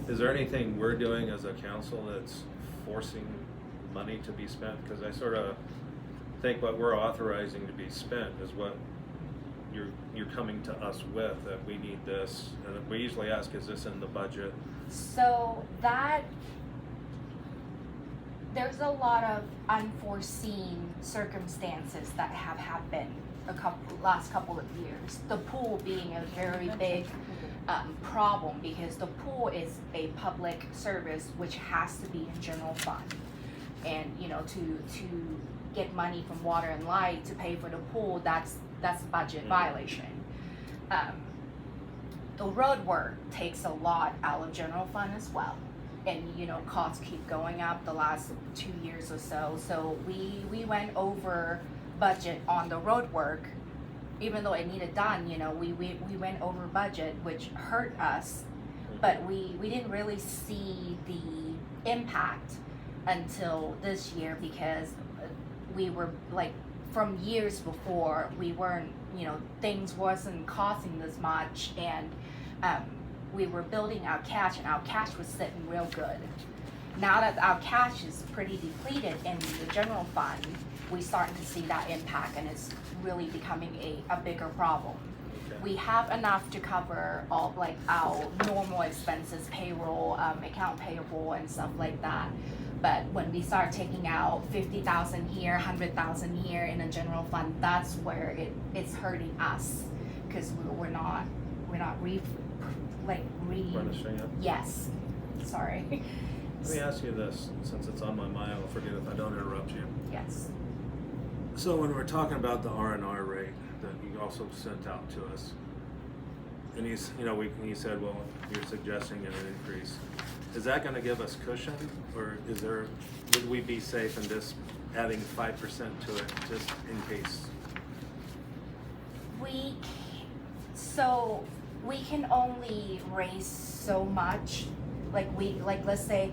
Is there anything we're doing as a council that's forcing money to be spent? Because I sort of think what we're authorizing to be spent is what you're coming to us with, that we need this. And we usually ask, is this in the budget? So there's a lot of unforeseen circumstances that have happened last couple of years. The pool being a very big problem, because the pool is a public service which has to be in general fund. And to get money from water and light to pay for the pool, that's a budget violation. The road work takes a lot out of general fund as well. And costs keep going up the last 2 years or so. So we went over budget on the road work, even though it needed done. We went over budget, which hurt us, but we didn't really see the impact until this year, because we were like, from years before, we weren't, things wasn't costing this much, and we were building our cash, and our cash was sitting real good. Now that our cash is pretty depleted in the general fund, we starting to see that impact, and it's really becoming a bigger problem. Okay. We have enough to cover all like our normal expenses, payroll, account payable and stuff like that. But when we start taking out 50,000 here, 100,000 here in a general fund, that's where Mm-hmm. it's hurting us, because we're not Replenishing it. yes, sorry. Let me ask you this, since it's on my mind, I'll forget if I don't interrupt you. Yes. So when we're talking about the R&R rate that you also sent out to us, and he said, well, you're suggesting an increase. Is that gonna give us cushion, or would we be safe in just adding 5% to it, just in case? We can only raise so much, let's say,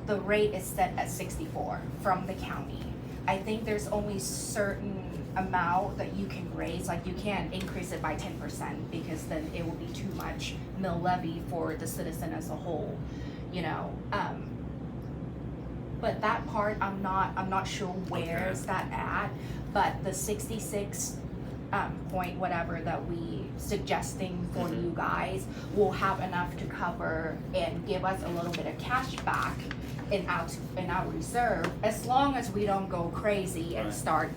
the rate is set at 64 from the county. I think there's only certain amount that you can raise, like you can't increase it by 10%, because then it will be too much mill levy for the citizen as a whole, but that part, I'm not sure where's that at, but the 66 point whatever that we suggesting for you guys will have enough to cover and give us a little bit of cash back in our reserve, as long as we don't go crazy and Right. start,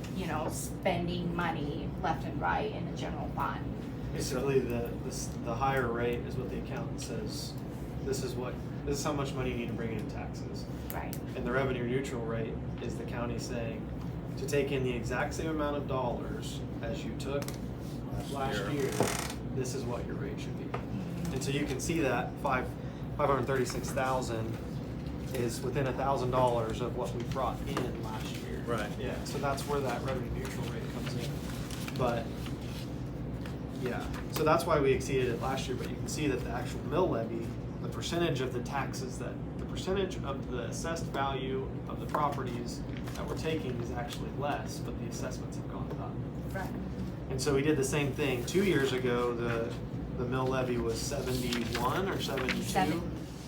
spending money left and right in the general fund. Basically, the higher rate is what the accountant says, this is how much money you need to bring in taxes. Right. And the revenue neutral rate is the county saying to take in the exact same amount of dollars as you took last year, this is what your rate should be. And so you can see that 536,000 is within $1,000 of what we brought in last year. Right. Yeah, so that's where that revenue neutral rate comes in. But yeah, so that's why we exceeded it last year, but you can see that the actual mill levy, the percentage of the taxes the percentage of the assessed value of the properties that we're taking is actually less, but the assessments have gone up. Right. And so we did the same thing 2 years ago. The mill mill levy was 71 or 72? 70.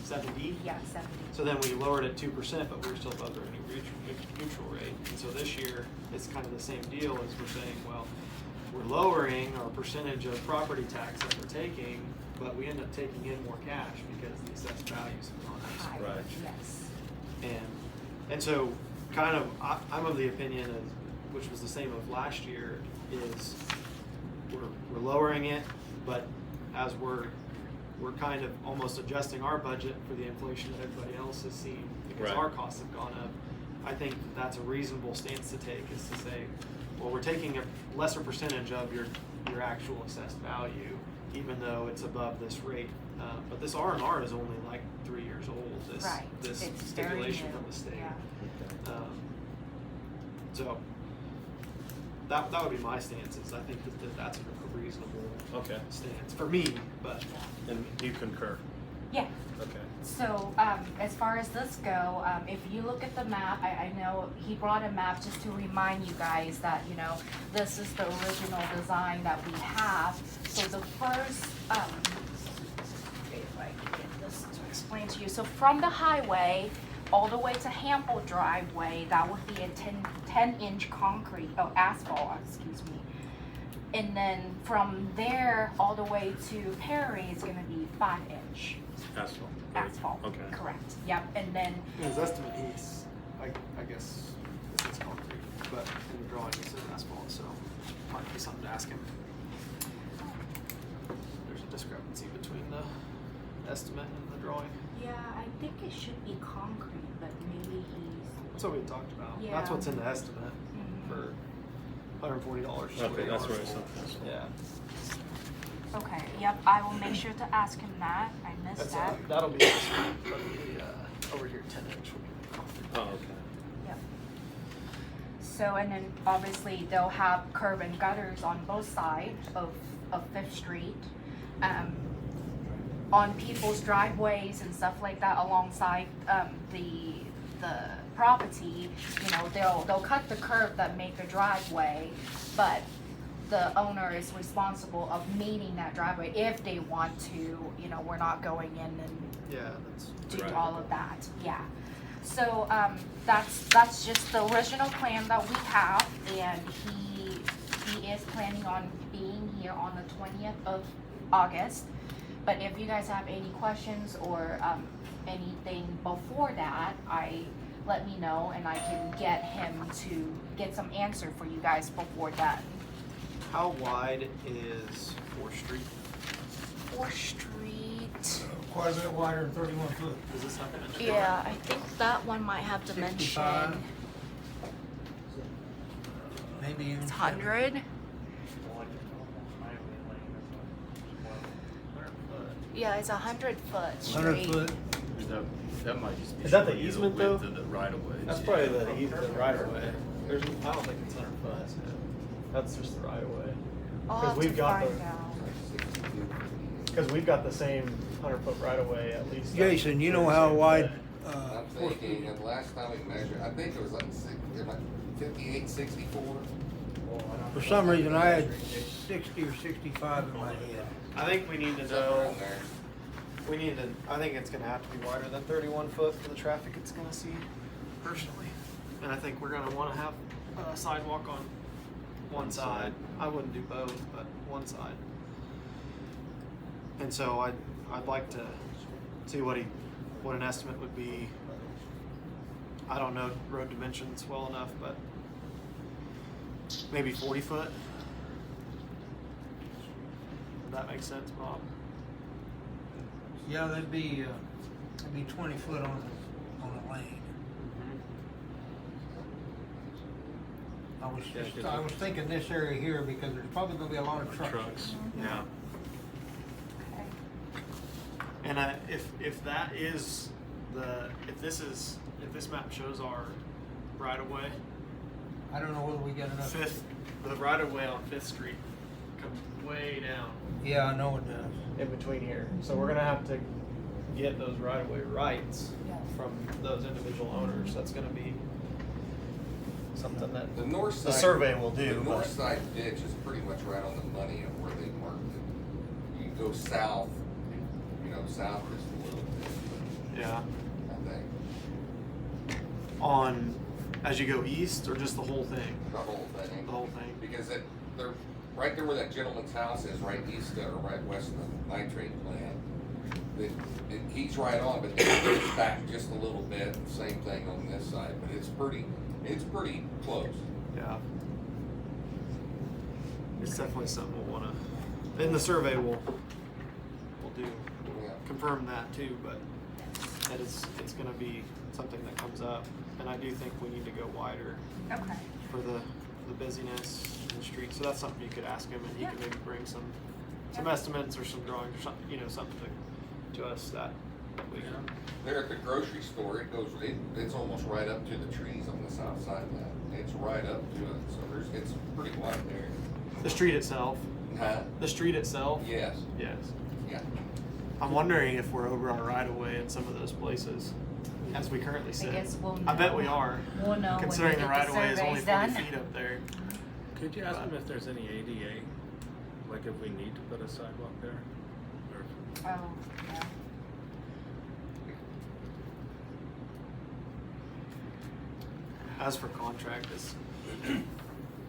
70? Yeah, 70. So then we lowered it 2%, but we were still above the neutral rate. And so this year, it's kind of the same deal as we're saying, well, we're lowering our percentage of property tax that we're taking, but we end up taking in more cash because the assessed values have gone up. Higher, Right. yes. And so kind of, I'm of the opinion of, which was the same of last year, is we're lowering it, but as we're kind of almost adjusting our budget for the inflation that everybody else has seen because Right. our costs have gone up. I think that's a reasonable stance to take, is to say, well, we're taking a lesser percentage of your actual assessed value, even though it's above this rate. But this R&R is only like 3 years old, Right. this It's very stipulation new. from the state. Yeah. So that would be my stance, is I think that that's a reasonable Okay. stance for me, but And you concur? Yeah. Okay. So, as far as this go, if you look at the map, I know he brought a map just to remind you guys that, you know, this is the original design that we have. So the first, if I can get this to explain to you. So from the highway all the way to Hample driveway, that would be a 10-inch concrete, asphalt, excuse me. And then from there all the way to Perry is gonna be 5-inch Asphalt. asphalt. Okay. Correct, yep, and then, his estimate, I guess, this is concrete, but in the drawing it says asphalt, so might be something to ask him. There's a discrepancy between the estimate and the drawing. yeah, I think it should be concrete, but maybe That's what we talked about. That's Yeah. what's in the estimate Mhm. for $140 a Okay, square that's yard. where it's something. Yeah. okay, yep, I will make sure to ask him that, I missed that. That'll be estimate, but the, over here 10-inch will be the concrete. Oh, okay. Yep. So, and then obviously they'll have curb and gutters on both sides of Fifth Street. On people's driveways and stuff like that alongside, the property, you know, they'll cut the curb that make a driveway, but the owner is responsible of meeting that driveway if they want to, you know, we're not going in and Yeah, that's. do Right. all of that, yeah. So, that's just the original plan that we have, and he is planning on being here on the 20th of August. But if you guys have any questions or, anything before that, let me know and I can get him to get some answer for you guys before then. How wide is 4th Street? 4th Street, Quite a bit wider than 31 foot. Does this have dimensions? yeah, I think that one might have 65. dimension. Maybe even. It's 100. Yeah, it's 100-foot street. 100 foot. That might just be. Is that the showing you easement, width though? of the right of way. That's probably the right of way. There's, I don't think it's 100 foot. That's just the right of way. I'll Because have we've to got find the- out. Because we've got the same 100-foot right of way at least. Jason, you know how wide, I'm thinking, the last time we measured, I think it was like 58, 64. for some reason I had 60 or 65 in my head. I think we need to Somewhere know. around there. I think it's gonna have to be wider than 31 foot for the traffic it's gonna see, personally. And I think we're gonna wanna have a sidewalk on one side. I wouldn't do both, but one side. And so I'd like to see what an estimate would be. I don't know road dimensions well enough, but maybe 40 foot. Would that make sense, Bob? Yeah, that'd be 20 foot on a lane. I was thinking this area here because there's probably gonna be a lot of trucks. Trucks. Yeah. Okay. And if that is if this map shows our right of way, I don't know whether we got enough. the right of way on 5th Street comes way down Yeah, I know it does. in between here. So we're gonna have to get those right of way rights from those individual owners. That's gonna be something that The north side. the survey will do. The north but- side ditch is pretty much right on the money of where they marked it. go south, you know, south just a little bit, Yeah. I think, On, as you go east, or just the whole thing? the whole thing. The whole thing? Because they're, right there where that gentleman's house is, right east or right west of the nitrate plant. He's right on, but then it goes back just a little bit, same thing on this side, but it's pretty close. Yeah. It's definitely something we'll wanna, in the survey we'll do, Yeah. confirm that too, but that it's gonna be something that comes up. And I do think we need to go wider Okay. for the busyness in the street. So that's something you could ask him, and he Yeah. could maybe bring some estimates or some drawings or something, you know, something to us that we can. There at the grocery store, it's almost right up to the trees on the south side of that. It's right up to it, so it's pretty wide there. The street itself. Huh? The street itself. Yes, Yes. yeah. I'm wondering if we're over our right of way in some of those places, as we currently I sit. guess we'll know. I bet we are, We'll know when we considering get the right of way is only surveys 40 done. feet up there. Could you ask them if there's any ADA, like if we need to put a sidewalk there? Or Oh, yeah. As for contract,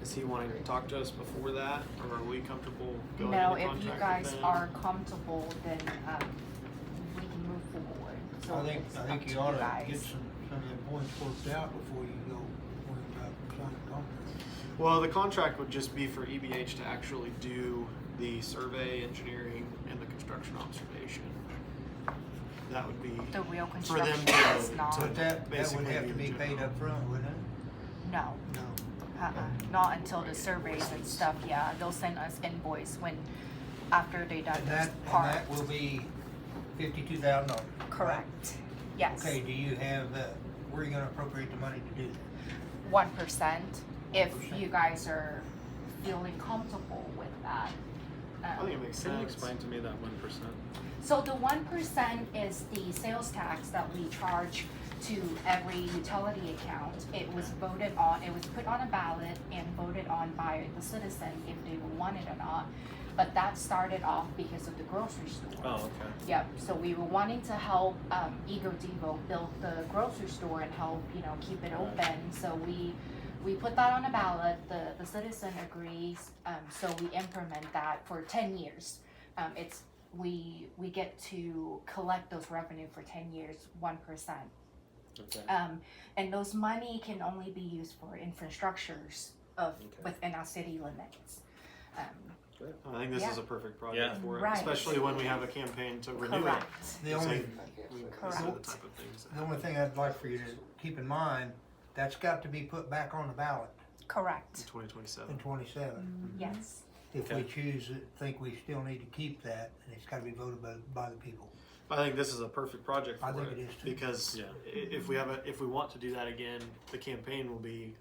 is he wanting to talk to us before that, or are we comfortable going No, into if contract you with guys them? are comfortable, then, we can move forward. So it's I up think to you ought to guys. get some of them points worked out before you go worry about signing a contract. Well, the contract would just be for EBH to actually do the survey, engineering, and the construction observation. That would be The real for them construction to- is not, But that would basically have to be be the paid general. up front, wouldn't it? no, No. not until the surveys and stuff, yeah, they'll send us invoice after they done And this that, part. and that will be $52,000. Correct, yes. Okay, do you have, where are you gonna appropriate the money to do that? 1%, if 1%. you guys are feeling comfortable with that. I think it makes Can you sense. explain to me that 1%? So the 1% is the sales tax that we charge to every utility account. It was voted on, it was put on a ballot and voted on by the citizen if they want it or not. But that started off because of the grocery store. Oh, okay. Yep, so we were wanting to help Ego Devo build the grocery store and help, you know, keep it open. So we put that on a ballot, the citizen agrees, so we implement that for 10 years. We get to collect those revenue for 10 years, 1%. Okay. And those money can only be used for infrastructures within our city limits. I think this Yeah. is a perfect project Yeah. for it, Right. especially when we have a campaign to renew it. Correct. The only, These Correct. are the type of things. the only thing I'd like for you to keep in mind, that's got to be put back on the ballot In Correct. 2027. in 27. Yes. If we Okay. choose to think we still need to keep that, and it's gotta be voted by the people. I think this is a perfect project for I think it, it is too. because Yeah. if we want to do that again, the campaign will be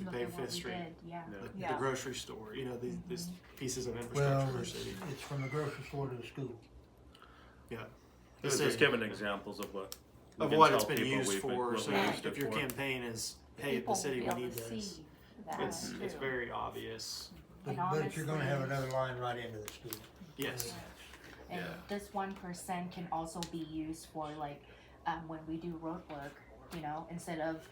Look pay at what Fifth we Street. did, yeah. the Yeah. grocery store. You know, these pieces of Well, infrastructure for the city. it's from the grocery store to the school. Yeah, Just This is- giving examples of what. we of can what tell it's been people used we've been- for. what So we if used it your for. campaign is, hey, People the city, will we be need able to this. see that It's too. very obvious. But, And but you're gonna have honestly- another line right into the school. Yes. And Yeah. this 1% can also be used for like, when we do road work, you know, instead of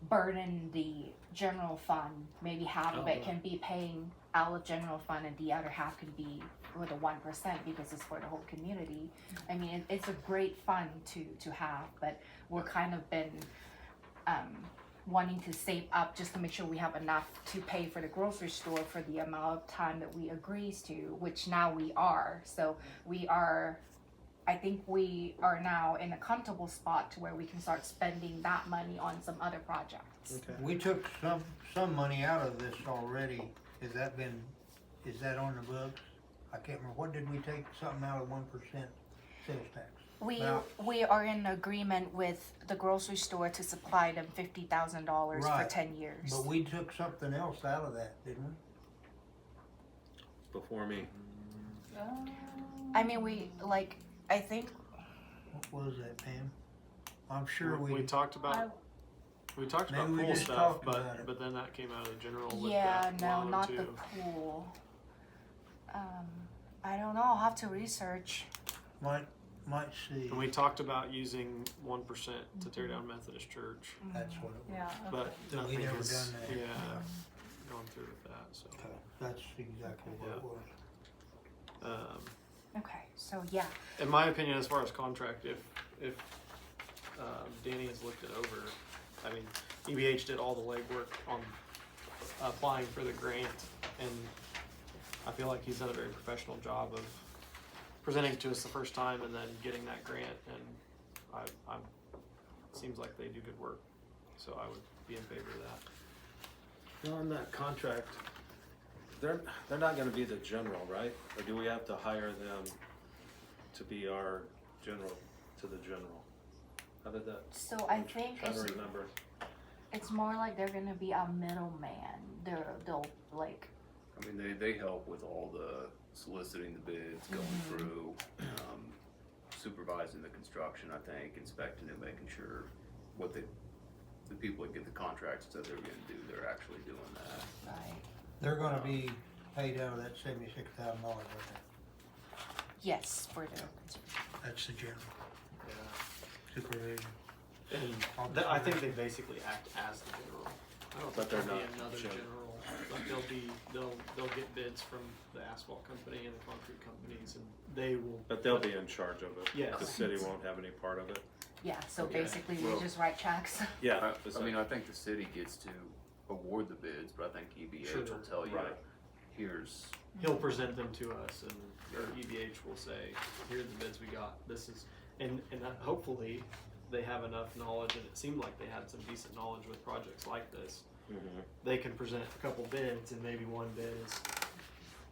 burden the general fund, maybe half of Oh, it yeah. can be paying out of general fund and the other half can be for the 1% because it's for the whole community. I mean, it's a great fund to have, but we're kind of been, wanting to save up just to make sure we have enough to pay for the grocery store for the amount of time that we agrees to, which now we are. So I think we are now in a comfortable spot to where we can start spending that money on some other projects. Okay. We took some money out of this already. Is that on the books? I can't remember. What did we take? Something out of 1% sales tax? Well- We are in agreement with the grocery store to supply them $50,000 for Right. 10 years. But we took something else out of that, didn't we? Before me. I mean, I think What was that, Pam? I'm sure we we, talked about Maybe pool we just stuff, talked about it. but then that came out of the general with yeah, that no, loan not too. the pool. I don't know. I'll have to research. Might see. And we talked about using 1% to tear down Methodist Church, That's what it was. Yeah, but okay. We nothing never has, done that. yeah, gone through with that, so. Okay, that's exactly what it Yeah. was. Okay, so yeah. In my opinion, as far as contract, if Danny has looked it over, I mean, EBH did all the legwork on applying for the grant, and I feel like he's done a very professional job of presenting it to us the first time and then getting that grant, and I'm seems like they do good work, so I would be in favor of that. On that contract, they're not gonna be the general, right? Or do we have to hire them to be our general, to the general? How did that, So I I'm think trying to remember. it's more like they're gonna be a middleman. They'll like, I mean, they help with all the soliciting the bids, going through, supervising the construction, I think, inspecting it, making sure what the people that get the contracts said they were gonna do, they're actually doing that. right? They're gonna be paid out of that $76,000, right? Yes, for the That's the general Yeah. supervision. And I think they basically act as the general. I don't But think there'll they're be not another general. general. Like they'll get bids from the asphalt company and the concrete companies, and they will. But they'll be in charge of it. Yes. The city won't have any part of it. Yeah. So Okay. basically, Well- we just write checks. Yeah. I mean, I think the city gets to award the bids, but I think EBH will Sure, tell you, right. here's, He'll present them to us, and or EBH will say, "Here are the bids we got. This is," and hopefully they have enough knowledge, and it seemed like they had some decent knowledge with projects like this. Mm-hmm. They can present a couple bids, and maybe one bid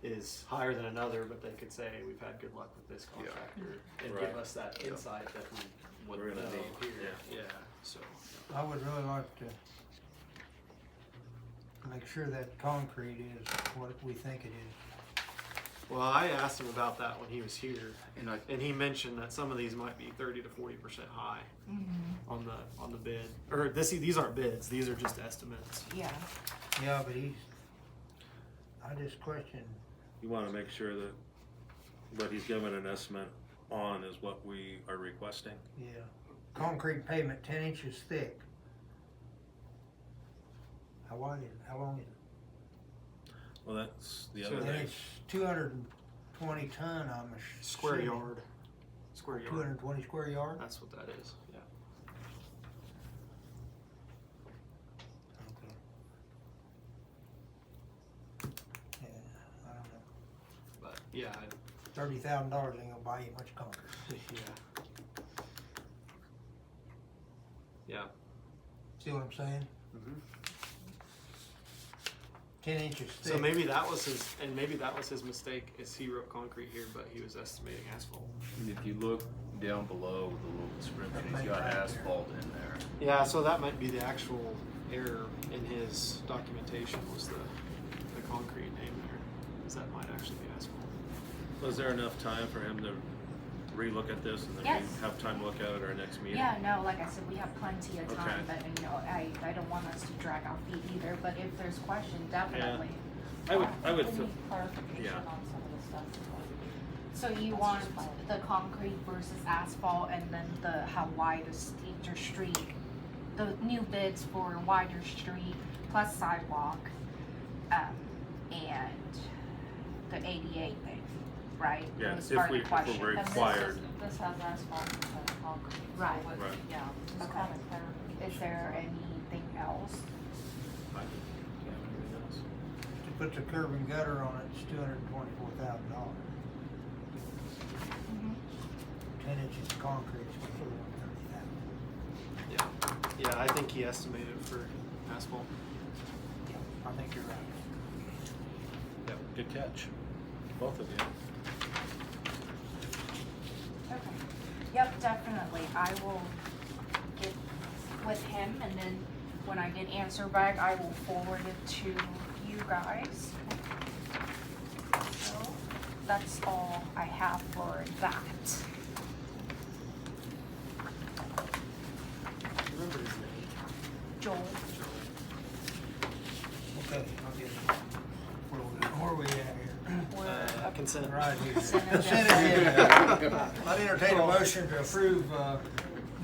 is higher than another, but they could say, "We've had good luck with this contractor," and give Right. us that Yeah. insight that we would We're gonna know need, here. Yeah. So. I would really like to make sure that concrete is what we think it is. Well, I asked him about that when he was here, and and he mentioned that some of these might be 30 to 40% high on the bid. Or these aren't bids; these are just estimates. Yeah. Yeah, but I just question, You wanna make sure that what he's given an estimate on is what we are requesting. yeah. Concrete pavement 10 inches thick. How wide is it? How long is it? Well, that's the So other And thing. it's 220 ton, I'm Square assuming. yard. Square yard. 220 square yard? That's what that is. Yeah. Okay. Yeah, I don't know. But yeah, $30,000 ain't gonna buy you much concrete. yeah. Yeah. See what I'm saying? Mhm. 10 inches thick. So maybe that was his mistake. Is he wrote concrete here, but he was estimating asphalt. if you look down below the little description, he's got asphalt in there. Yeah. So that might be the actual error in his documentation was the concrete name there. Because that might actually be asphalt. Was there enough time for him to relook at this and then Yes. we have time to look at it at our next meeting? Yeah, no, like I said, we have plenty of time, Okay. but you know, I don't want us to drag our feet either, but if there's questions, definitely. I would We feel, need clarification yeah. on some of the stuff. So you want the concrete versus asphalt and then how wide the steeper street, the new bids for wider street plus sidewalk, and the ADA thing, right? Yeah, Was if part of we- the if we're question. very- And Required. this has asphalt instead of concrete. so Right. what- Right. Yeah, just Okay. kind of clarification. Is there anything else? I think. Yeah. Anything else? To put the curb and gutter on it, it's $224,000. 10 inches of concrete is $430,000. Yeah. Yeah. I think he estimated for asphalt. I think you're right. Yep, good catch. Both of you. Okay. Yep, definitely. I will get with him and then when I get answer back, I will forward it to you guys. So that's all I have for that. Remember his name? Joel. Okay, I'll get it. Where are we at here? We're Consent consent. Right. Consent Consent agenda. I'd entertain a motion to approve,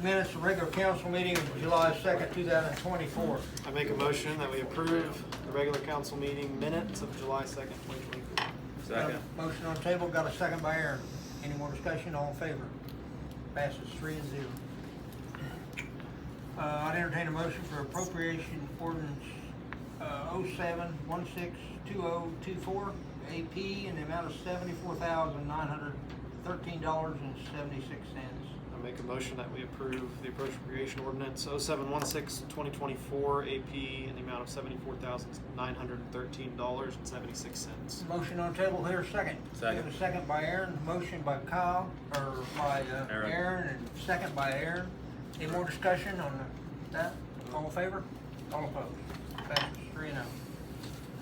minutes of regular council meeting of July 2nd, 2024. I make a motion that we approve the regular council meeting minutes of July 2nd, 2024. Got a motion on the table, got a second by Aaron. Any more discussion? All in favor? Passes 3-0. I'd entertain a motion for appropriation ordinance 07162024 AP in the amount of $74,913.76. I make a motion that we approve the appropriation ordinance 0716-2024 AP in the amount of $74,913.76. Motion on the table here, second. Second. Give a second by Aaron, motion by Kyle, or by Aaron. Aaron, and second by Aaron. Any more discussion on that? All in favor? All opposed? Passes 3-0.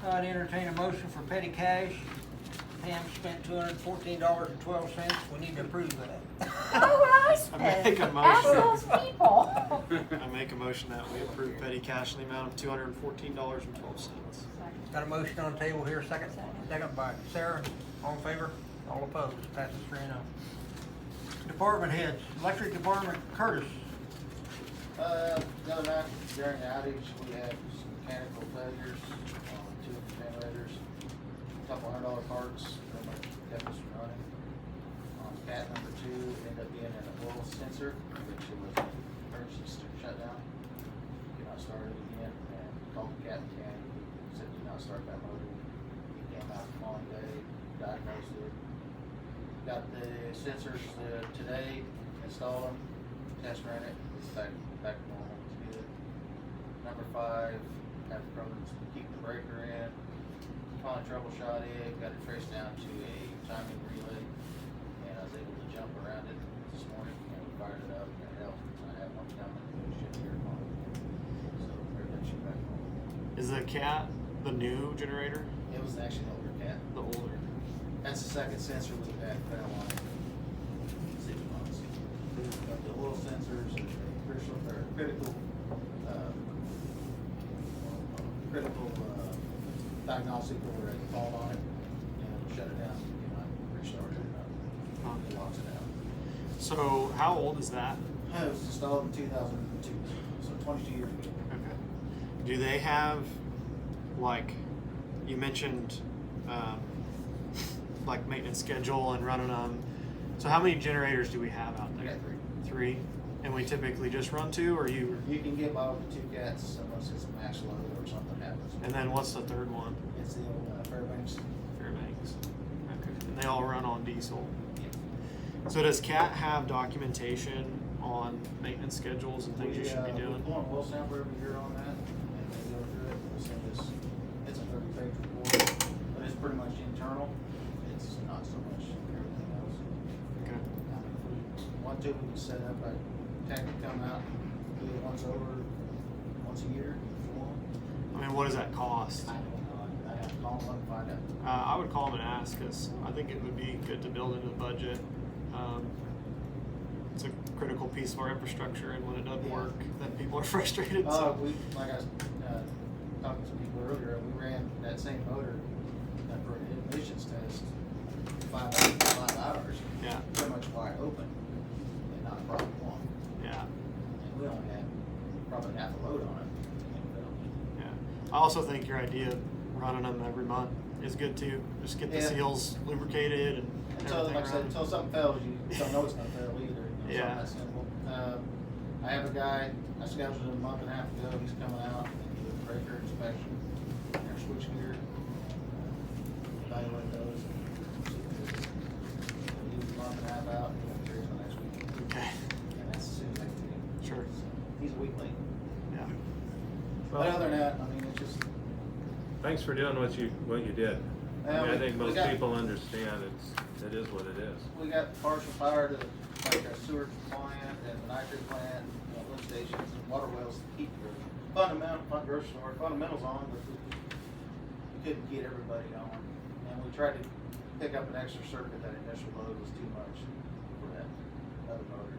I'd entertain a motion for petty cash. Pam spent $214.12. We need to approve that. Oh, what I I make a spent. motion. Ask those people. I make a motion that we approve petty cash in the amount of $214.12. Got a motion on the table here, second. Second by Sarah. All in favor? All opposed? Passes 3-0. Department heads. Electric Department, Curtis. The other night during the outage, we had some mechanical failures on two of the generators. A couple $100 parts pretty much kept us from running. On cat number 2, it ended up being an oil sensor, which it was an emergency shutdown. Did not start it again, and called the cat mechanic. He said, "Do not start that motor." He came out the following day, diagnosed it. Got the sensors today, installed them, test ran it. It's back to normal. It's good. Number 5, had the programs to keep the breaker in. Finally troubleshot it, got it traced down to a timing relay, and I was able to jump around it this morning, and we fired it up, and it helped. I have one coming, it should be here tomorrow. So everything should be back normal. Is the cat the new generator? It was actually an older cat. The older? That's the second sensor we've had fell on in 6 months. But the oil sensors are critical diagnostic or a fault on it, and shut it down, you know, restart it, it locks it out. So how old is that? It was installed in 2002, so 22 years ago. Okay. Do they have, like, you mentioned, like maintenance schedule and running them. So how many generators do we have out We there? got 3. 3? And we typically just run 2, or you? You can get by with the 2 cats unless it's a max load or something happens. And then what's the third one? It's the old Fairbanks. Fairbanks. Okay. And they all run on diesel. Yeah. So does CAT have documentation on maintenance schedules and things you should be doing? We pull an oil sample every year on that, and they go through it, we'll send us, it's a 30-page report, but it's pretty much internal, it's not so much everything else. Okay. I mean, if we want to, we can set up a tech to come out, do it once a year, if you want. I mean, what does that cost? I don't know, I have to call them up and find out. I would call them and ask, because I think it would be good to build into the budget. It's a critical piece of our infrastructure, and when it doesn't work, then people are frustrated. So. Like I was talking to people earlier, we ran that same motor for an emissions test 5 hours. Yeah. Pretty much wide open and not a problem long. Yeah. And we only had probably half a load on it. Yeah. I also think your idea of running them every month is good too. Just get the Yeah. seals lubricated and Until, everything like I said, running. until something fails, you don't know it's gonna fail either. You know, Yeah. Something that simple. I have a guy, I scheduled him a month and a half ago, he's coming out and do a breaker inspection, their switch gear, evaluate those. He was a month and a half out, he's gonna carry next week. Okay. And that's as soon as I can get him. Sure. So, he's a week late. Yeah. But other than that, I mean, it's just, Thanks for doing what you did. I mean, I think most got- people understand it is what it is. We got partial fire to like our sewer plant and the nitrate plant, you know, lift stations and water wells to keep the fundamentals on, but we couldn't get everybody on. And we tried to pick up an extra circuit, that initial load was too much for that other motor.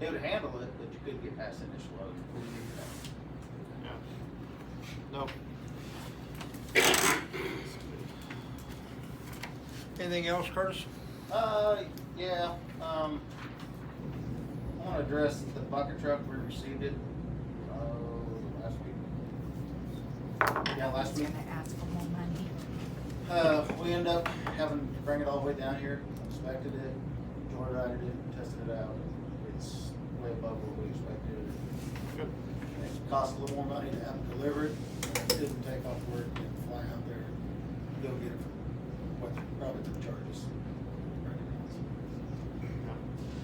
It would handle it, but you couldn't get past the initial load. Yeah. Nope. Anything else, Curtis? Yeah, I wanna address the bucket truck, we received it, last week. Yeah, I last was week. gonna ask for more money. We ended up having to bring it all the way down here, inspected it, joyrided it, tested it out. It's way above what we expected. Good. It cost a little more money to have it delivered. It didn't take off work and fly out there, go get it for what, probably the charges.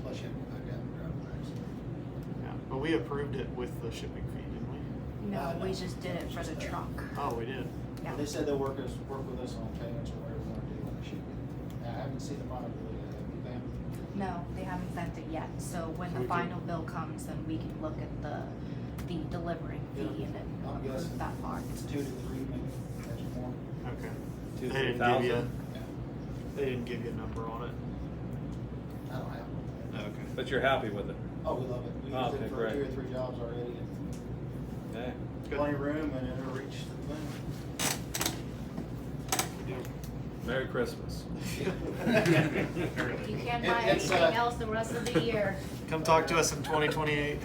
Plus you have to go back down and grab it back. Yeah, but we approved it with the shipping fee, didn't we? No, no, we just did it for the truck. Oh, we did. Yeah. They said they'll work with us on payments or whatever we want to do on the shipping. I haven't seen the final bill yet, have you, Pam? No, they haven't sent it yet, so when We the can- final bill comes, then we can look at the delivering fee Yeah, and then I'm approve guessing that part. It's 2 to 3, maybe, that's more. Okay. 2 to They didn't 3,000? give you, Yeah. they didn't give you a number on it. I don't have one. Okay. But you're happy with it? Oh, we love it. We Oh, used okay, it for great. 2 or 3 jobs already and Okay. plenty of room and it'll reach the thing. Merry Christmas. You can't buy It's, anything else the rest of the year. Come talk to us in 2028.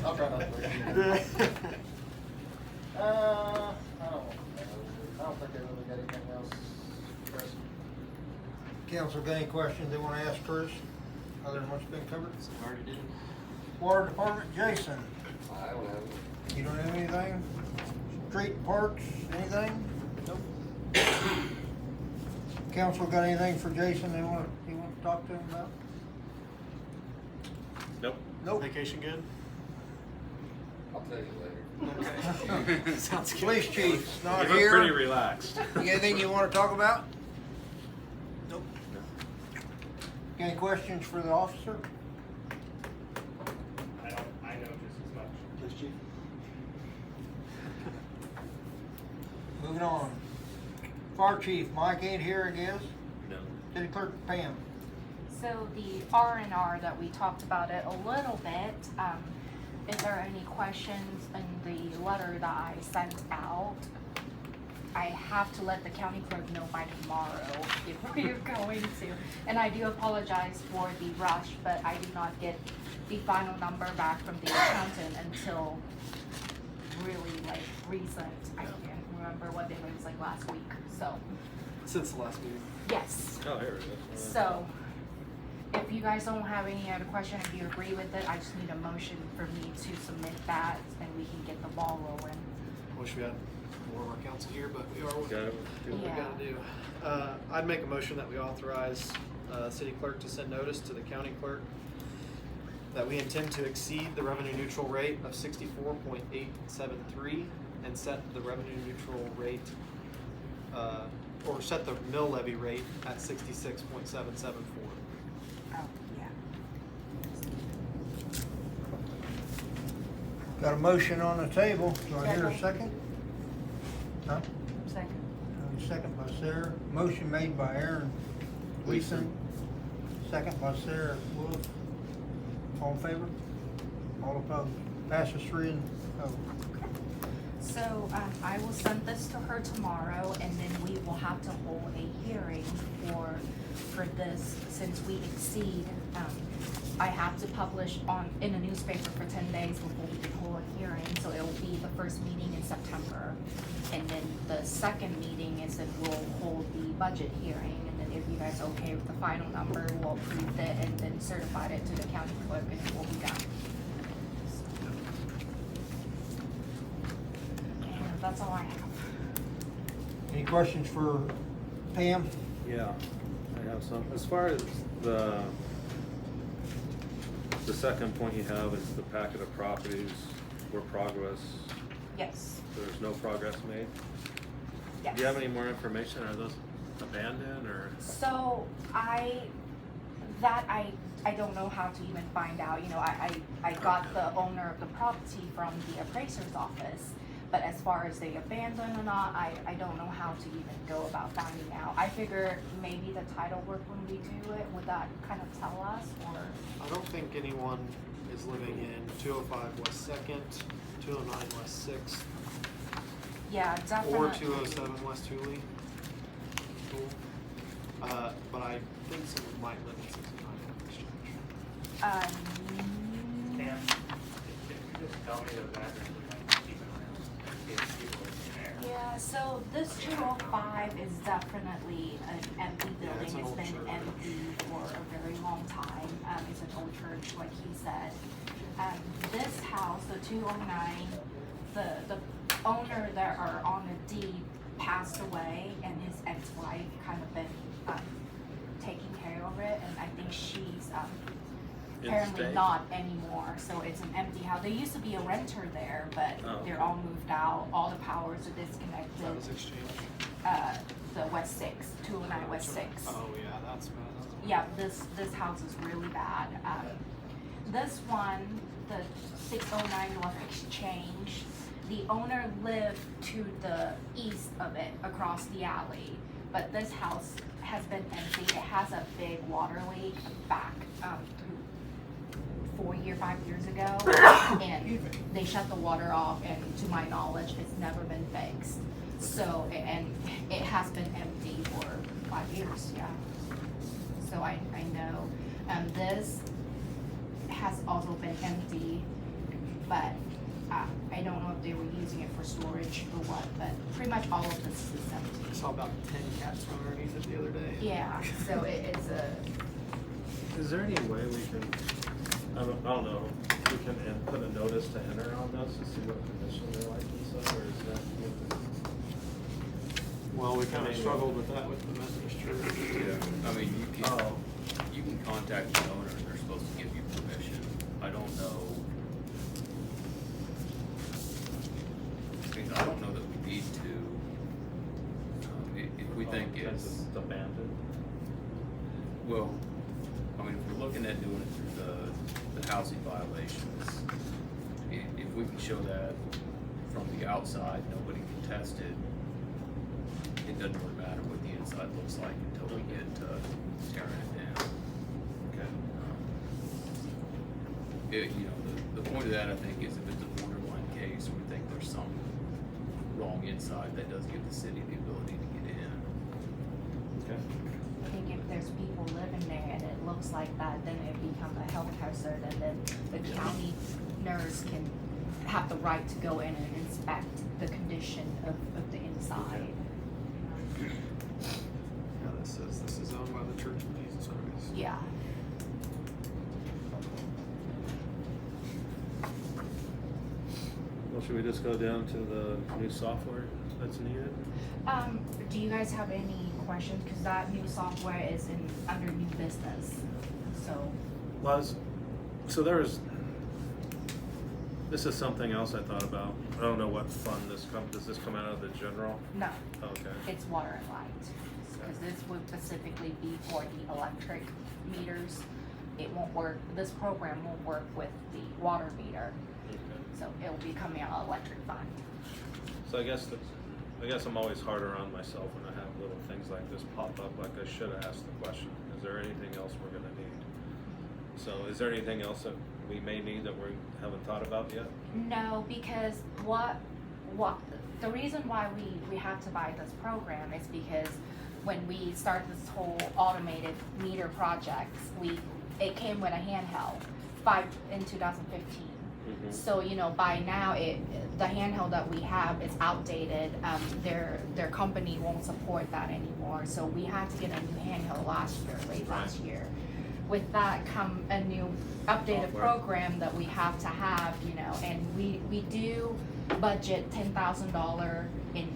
I'll try not to break it. I don't think I really got anything else. Chris? Council got any questions they wanna ask Curtis, other than what's been covered? So I already did. Water Department, Jason, I don't have it. you don't have anything? Street parks, anything? Nope. Council got anything for Jason you wanna talk to him about? Nope. Nope. Vacation good? I'll tell you later. Okay. Sounds good. Police chief's not You look pretty here. relaxed. You got anything you wanna talk about? Nope. Got any questions for the officer? I know just as much. Police chief? Moving on. Fire chief, Mike ain't here, I guess. No. City clerk Pam. So the R&R that we talked about it a little bit, if there are any questions in the letter that I sent out, I have to let the county clerk know by tomorrow if we're going to. And I do apologize for the rush, but I did not get the final number back from the accountant until really like recent. I can't remember what day, it was like last week, so, Since the last meeting. yes. Oh, here it is. So, if you guys don't have any other question, if you agree with it, I just need a motion for me to submit that, and we can get the ball rolling. Wish we had more of our council here, but we are Got it. what we Yeah. gotta do. I'd make a motion that we authorize, city clerk to send notice to the county clerk that we intend to exceed the revenue neutral rate of 64.873 and set the revenue neutral rate, or set the mill levy rate at 66.774. Oh, yeah. Got a motion on the table. Do I hear a second? Huh? Second. Second by Sarah. Motion made by Aaron Gleason. Second by Sarah Wolf. All in favor? All opposed? Passes 3-0. So, I will send this to her tomorrow, and then we will have to hold a hearing for this, since we exceed, I have to publish in a newspaper for 10 days before we can hold a hearing, so it will be the first meeting in September. And then the second meeting is that we'll hold the budget hearing, and then if you guys are okay with the final number, we'll approve it and then certify it to the county clerk, and it will be done. And that's all I have. Any questions for Pam? Yeah, I have some. As far as the second point you have is the packet of properties where progress, Yes, there's no progress made. yes. Do you have any more information? Are those abandoned or? So I don't know how to even find out, you know, I got the owner of the property from the appraiser's office, but as far as they abandoned or not, I don't know how to even go about finding out. I figure maybe the title work when we do it, would that kind of tell us, or? I don't think anyone is living in 205 West 2nd, 209 West 6th, Yeah, definitely. or 207 West Hooley. tool. But I think someone might live in 69 Exchange. Dan, if you just tell me those addresses, I can keep it around in case people are in there. Yeah, so this 205 is definitely an empty Yeah, building. it's an It's old been church. empty for a very long time. It's an old church, like he said. This house, the 209, the owner that are on the deed passed away, and his ex-wife kind of been taking care of it, and I think she's apparently state? not anymore. So it's an empty house. There used to be a renter there, but Oh. they're all moved out. All the powers are disconnected. That was Exchange. The West 6, 209 West 6. Oh yeah, that's bad. Yeah, this house is really bad. This one, the 609 North Exchange, the owner lived to the east of it, across the alley. But this house has been empty. It has a big water leak back 5 years ago, and they shut the water off. And to my knowledge, it's never been fixed. So, and it has been empty for 5 years. Yeah. So I know. This has also been empty, but I don't know if they were using it for storage or what, but pretty much all of this is I empty. saw about 10 cats run underneath it the other day. Yeah, so it's a, Is there any way we can, I don't know, we can put a notice to enter on this to see what condition they're like and stuff, or is that? Well, we kind I of mean- struggled with that with the Methodist Church. Yeah, I mean, Oh, you can contact the owner and they're supposed to give you permission. I don't know. I don't know that we need to, if we think because it's, it's abandoned. well, I mean, if we're looking at doing it through the housing violations, if we can show that from the outside, nobody can test it, it doesn't really matter what the inside looks like until we get to tearing it down. Okay. You know, the point of that, I think, is if it's a borderline case, we think there's some wrong inside, that does give the city the ability to get in. Okay. I think if there's people living there and it looks like that, then it becomes a health hazard, and then the county nurse can have the right to go in and inspect the condition of the inside. Yeah, this says this is owned by the Church of Jesus Christ. Yeah. Well, should we just go down to the new software that's needed? Do you guys have any questions? Cause that new software is under new business, so. So this is something else I thought about. I don't know what fund does this come out of the general? No, Okay. it's water and light, because this would specifically be for the electric meters. It won't work, this program won't work with the water meter, Okay. so it will be coming out of electric fund. So I guess I'm always harder on myself when I have little things like this pop up, like I should have asked the question, is there anything else we're gonna need? So is there anything else that we may need that we haven't thought about yet? No, because the reason why we have to buy this program is because when we start this whole automated meter projects, it came with a handheld in 2015. So, you know, by now, the handheld that we have is outdated. Their company won't support that anymore. So we had to get a new handheld late last year. With that come a new updated Software. program that we have to have, you know, and we do budget $10,000 in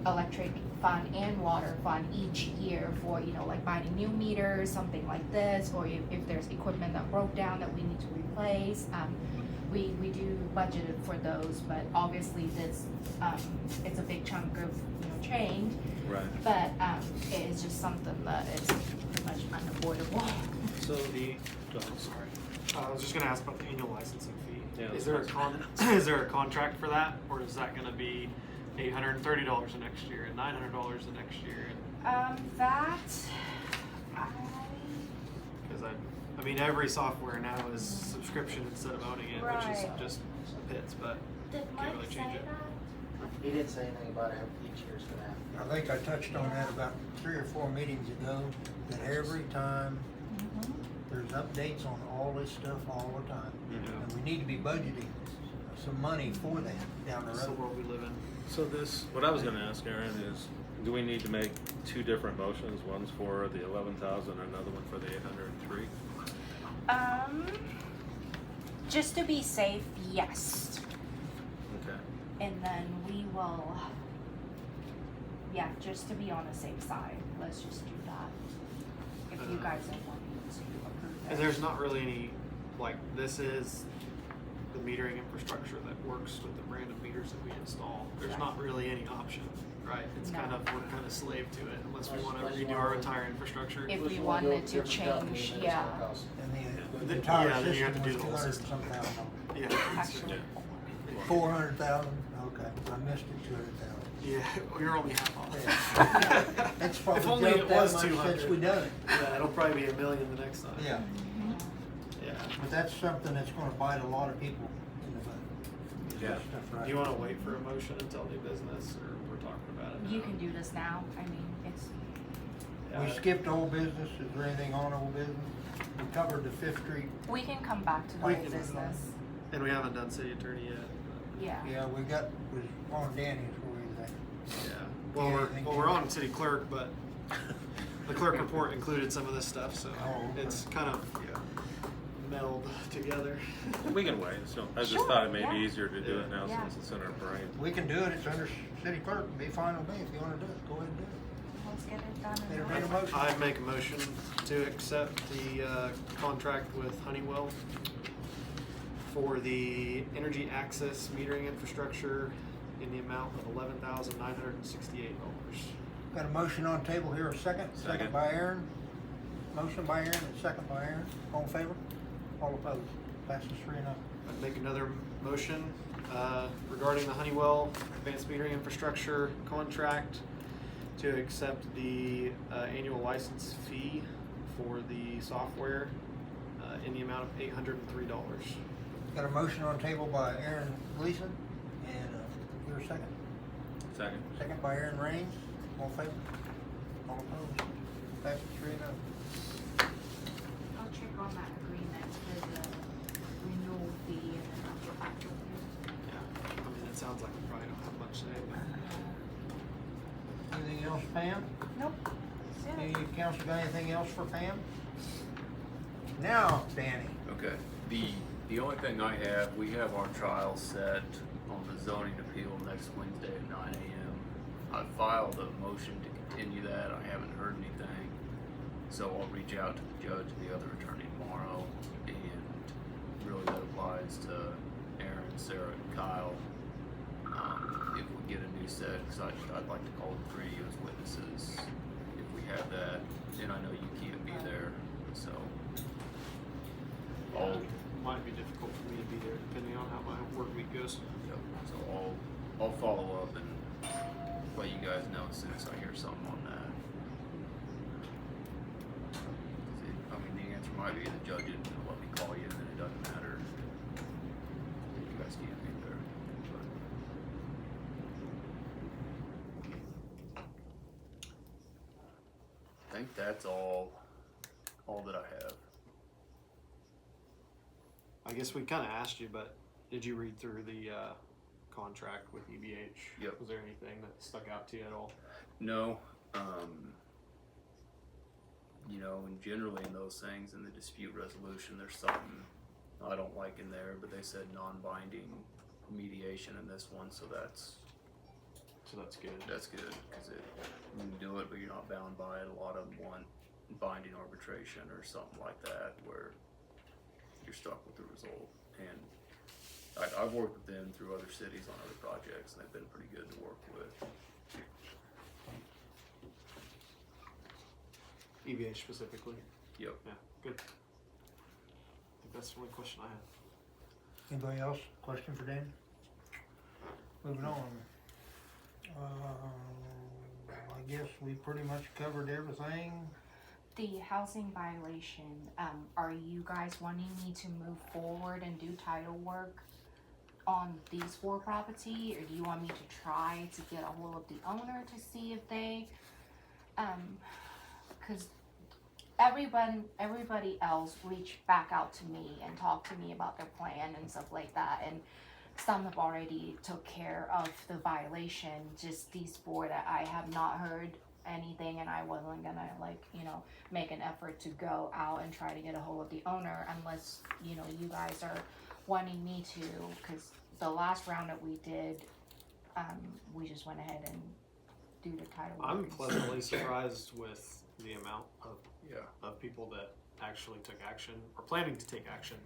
electric fund and water fund each year for, you know, like buying new meters, something like this, or if there's equipment that broke down that we need to replace. We do budget it for those, but obviously this, it's a big chunk of, you know, change. Right. But it is just something that is pretty much unavoidable. So Sorry. I was just gonna ask about the annual licensing fee. Yeah, Is there a that's is there a contract for that, or is that gonna be $830 the next year and $900 the next year? Because I mean, every software now is subscription instead of owning it, which is Right. just pits, but Did can't Mike really say change it. that? He didn't say anything about how each year's gonna happen. I think I touched on that about 3 or 4 meetings ago, that every time there's updates on all this stuff all the time. Yeah. And we need to be budgeting some money for that down the That's the road. world we live in. So what I was gonna ask Aaron is, do we need to make 2 different motions? One's for the 11,000 and another one for the 803? Just to be safe, yes. Okay. And then we will, yeah, just to be on the safe side, let's just do that. If you guys don't want me to approve And that. there's not really any, like, this is the metering infrastructure that works with the brand of meters that we install. There's not really any option, right? It's No. kind of, we're kind of slave to it unless we want to Unless you redo wanna- our entire infrastructure. If Unless we you wanna go wanted with to different company, change, then it's gonna yeah. cost. And the Yeah, entire then you have to system do was the whole 200 system. some thousand. Yeah. Actually, 400,000, okay, I missed it, 200,000. Yeah, well, you're only half off. Yeah. It's If probably only it jumped that was much 200. since we done it. Yeah, it'll probably be $1 million the next time. Yeah, Yeah. but that's something that's gonna bite a lot of people in the butt. Yeah. Stuff right Do you want to wait for a motion until new business, or we're talking about it now? you can do this now, I mean, it's, We Yeah. skipped old business, is there anything on old business? We covered the Fifth Street, we can come back to the We whole can move on. business, And we haven't done city attorney yet. yeah. yeah, we got, was on Danny's, where we was at. Yeah. Well, we're on city clerk, but the clerk report included some of this stuff, so Oh, okay. it's kind of melded together. We can wait. So I just Sure, thought it may be yeah. easier to do it now Yeah. since it's in our brain. We can do it, it's under city clerk, it'd be fine with me if you wanna do it, go ahead and do it. Let's get it done and Entertain a over. motion. I make a motion to accept the contract with Honeywell for the energy access metering infrastructure in the amount of $11,968. Got a motion on the table here, a second? Second. By Aaron. Motion by Aaron and second by Aaron. All in favor? All opposed? Passes 3-0. I'd make another motion regarding the Honeywell advanced metering infrastructure contract to accept the annual license fee for the software in the amount of $803. Got a motion on the table by Aaron Gleason, and here a second. Second. Second by Aaron Raines. All in favor? All opposed? Passes 3-0. I'll check on that agreement for the renewal fee and then I'll get back with you. Yeah, I mean, it sounds like we probably don't have much to say, but Anything else, Pam? Nope. That's it. Any council got anything else for Pam? Now, Danny. Okay, the only thing I have, we have our trial set on the zoning appeal next Wednesday at 9 a.m. I filed a motion to continue that, I haven't heard anything, so I'll reach out to the judge and the other attorney tomorrow, and really that applies to Aaron, Sarah, and Kyle. If we get a new set, cause I'd like to call 3 as witnesses, if we have that, and I know you can't be there, so. it might be difficult for me to be there depending on how my work week goes. Yep, so I'll follow up and let you guys know as soon as I hear something on that. I mean, the answer might be the judge isn't gonna let me call you, and then it doesn't matter. You guys can't be there, but. I think that's all that I have. I guess we kind of asked you, but did you read through the contract with EBH? Yep. Was there anything that stuck out to you at all? No, you know, and generally in those things, in the dispute resolution, there's something I don't like in there, but they said non-binding mediation in this one, so that's good. That's good, cause you can do it, but you're not bound by it. A lot of them want binding arbitration or something like that, where you're stuck with the result. And I've worked with them through other cities on other projects, and they've been pretty good to work with. EBH specifically? Yep. Yeah, good. I think that's the only question I had. Anybody else? Question for Dan? Moving on. I guess we pretty much covered everything. The housing violation, are you guys wanting me to move forward and do title work? on these 4 property, or do you want me to try to get a hold of the owner to see if they, cause everybody else reached back out to me and talked to me about their plan and stuff like that, and some have already took care of the violation, just these 4 that I have not heard anything, and I wasn't gonna make an effort to go out and try to get a hold of the owner unless, you guys are wanting me to, cause the last round that we did, we just went ahead and do the title work I'm and stuff. pleasantly surprised with the amount of Yeah. people that actually took action or planning to take action.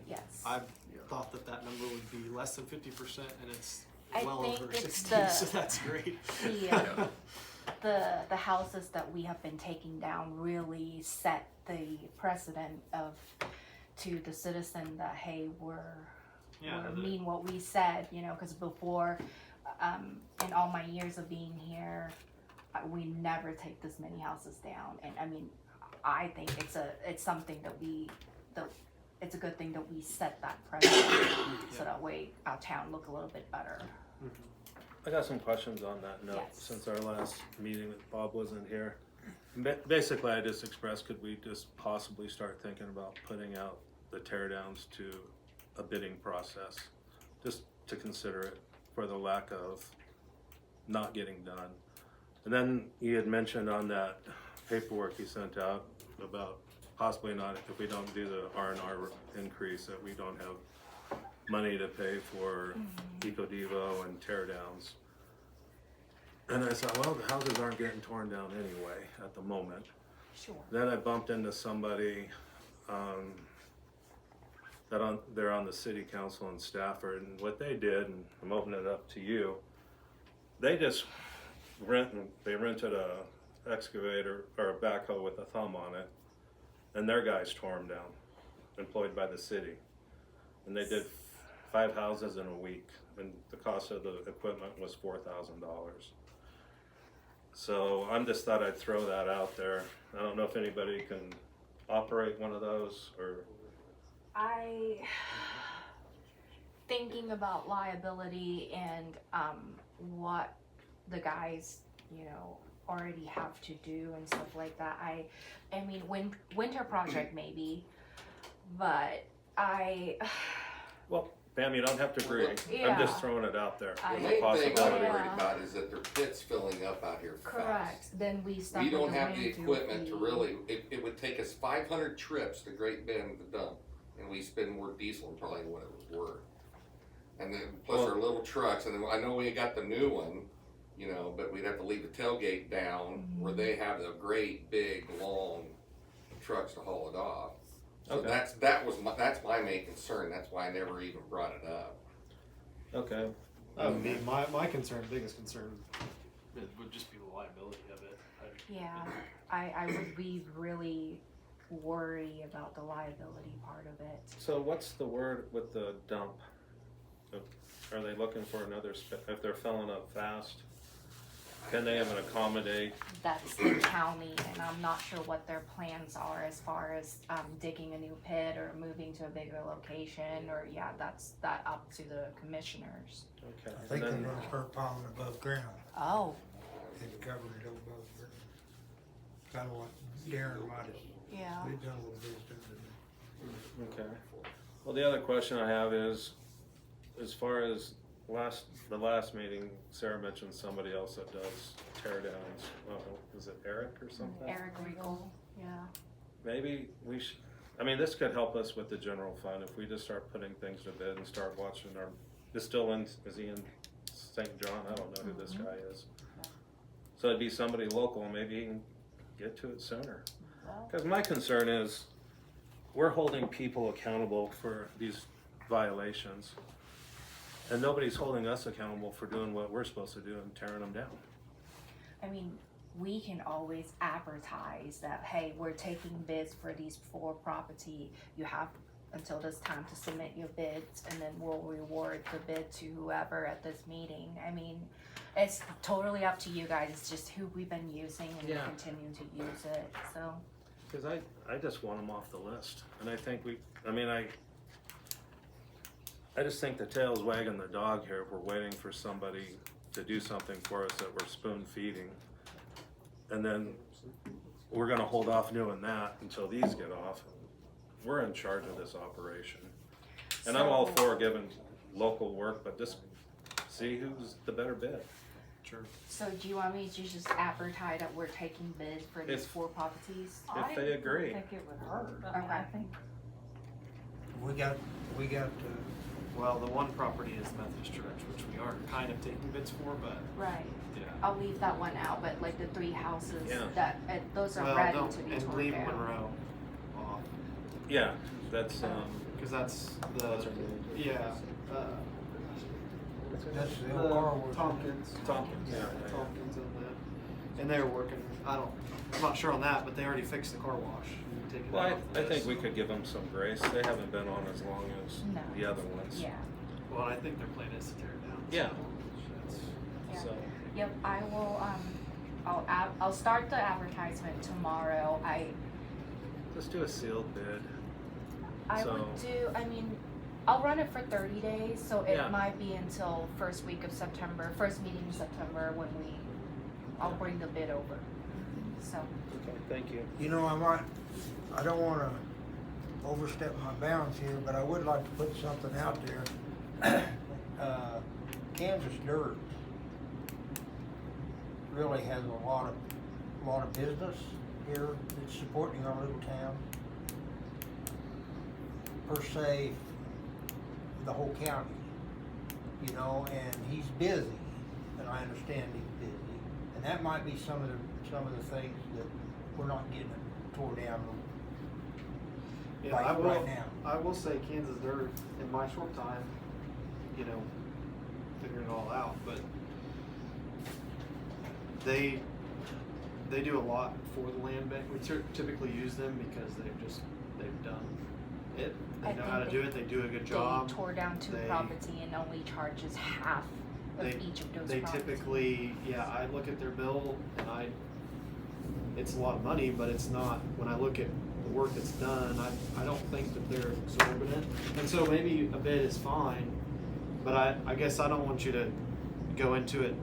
Yes. I thought that number would be less than 50%, and it's I well think over it's 60, the- so that's great. The houses that we have been taking down really set the precedent to the citizen that, hey, we're mean what we said, because before, in all my years of being here, we never take this many houses down, and I mean, I think it's something that it's a good thing that we set that precedent, so that way our town look a little bit better. I got some questions on that note, Yes. since our last meeting with Bob wasn't here. Basically, I just expressed, could we just possibly start thinking about putting out the tear downs to a bidding process? Just to consider it for the lack of not getting done. And then you had mentioned on that paperwork you sent out about possibly not, if we don't do the R&R increase, that we don't have money to pay for Eco Devo and tear downs. And I thought, well, the houses aren't getting torn down anyway at the moment. Sure. Then I bumped into somebody they're on the city council in Stafford, and what they did, and I'm opening it up to you, they just rented a excavator or a backhoe with a thumb on it, and their guys tore them down, employed by the city. And they did 5 houses in a week, and the cost of the equipment was $4,000. So I'm just thought I'd throw that out there. I don't know if anybody can operate one of those, or Thinking about liability and what the guys already have to do and stuff like that. I mean, winter project maybe, but well, Pam, you don't have to agree. I'm Yeah. just throwing it out there. The I- as a main thing I'm possibility. worried about is that their pit's filling up out here fast. correct. Then we start. We with don't have the landfill equipment to fee. really, it would take us 500 trips to Great Bend to dump, and we spend more diesel than probably what it was worth. And then plus our little trucks, and then I know we got the new one, but we'd have to leave the tailgate down where they have the great big long trucks to haul it off. So Okay. that's my main concern. That's why I never even brought it up. Okay. That would be my biggest concern would just be the liability of it. Yeah, I would be really worried about the liability part of it. So what's the word with the dump? Are they looking for another, if they're filling up fast, can they even accommodate? That's the county, and I'm not sure what their plans are as far as digging a new pit or moving to a bigger location, or that's up to the commissioners. Okay. I think And they're then, gonna start piling above ground Oh, and covering it above ground. Kinda what Darren might have, yeah. we've done a little bit of that. okay. Well, the other question I have is, as far as the last meeting, Sarah mentioned somebody else that does tear downs. Is it Eric or something? Eric Regal, yeah. Maybe we should, this could help us with the general fund if we just start putting things to bid and start watching is he in St. John? I don't know who this guy is. So it'd be somebody local, maybe he can get to it sooner. Well, Because my concern is, we're holding people accountable for these violations, and nobody's holding us accountable for doing what we're supposed to do and tearing them down. I mean, we can always advertise that, hey, we're taking bids for these 4 property. You have until this time to submit your bids, and then we'll reward the bid to whoever at this meeting. I mean, it's totally up to you guys. It's just who we've been using, and we Yeah. continue to use it, so. Because I just want them off the list, and I think I just think the tail's wagging the dog here. We're waiting for somebody to do something for us that we're spoon feeding. And then we're gonna hold off doing that until these get off. We're in charge of this operation. And I'm all for giving local work, but just see who's the better bid. Sure. So do you want me to just advertise that we're taking bids for these If- 4 properties? If they agree. I think it would hurt. I mean, I Okay. think We got, Well, the one property is Methodist Church, which we are kind of taking bids for, but Right. yeah. I'll leave that one out, but like the 3 houses Yeah. that, those are Well, ready don't, to be and torn leave down. Monroe off, Yeah, that's, cause that's the, What's her name? yeah, that's the old car wash. Tompkins. Tompkins, yeah. Tompkins and that, and they're working, I'm not sure on that, but they already fixed the car wash. You take it well, off the I think list. we could give them some grace. They haven't been on as long as No. the other ones. Yeah. Well, I think their plan is to tear it down. Yeah. That's- Yeah. So, Yep, I will, I'll start the advertisement tomorrow. just do a sealed bid. I So- would do, I mean, I'll run it for 30 days, so it Yeah. might be until first week of September, first meeting in September when I'll bring the bid over. So, Okay, thank you. You know, I don't wanna overstep my bounds here, but I would like to put something out there. Kansas Dirt really has a lot of business here that's supporting our little town. Per se, the whole county, you know, and he's busy, and I understand he's busy. And that might be some of the things that we're not getting tore down Yeah, like I will, right now. I will say Kansas Dirt, in my short time, you know, figuring it all out, but they do a lot for the land bank. We typically use them because they've done it. They I know how to think do it. They do a good job. they tore down 2 They- property and only charges half of They- each of those They properties. typically, yeah, I look at their bill and it's a lot of money, but it's not, when I look at the work that's done, I don't think that they're exorbitant. And so maybe a bid is fine, but I guess I don't want you to go into it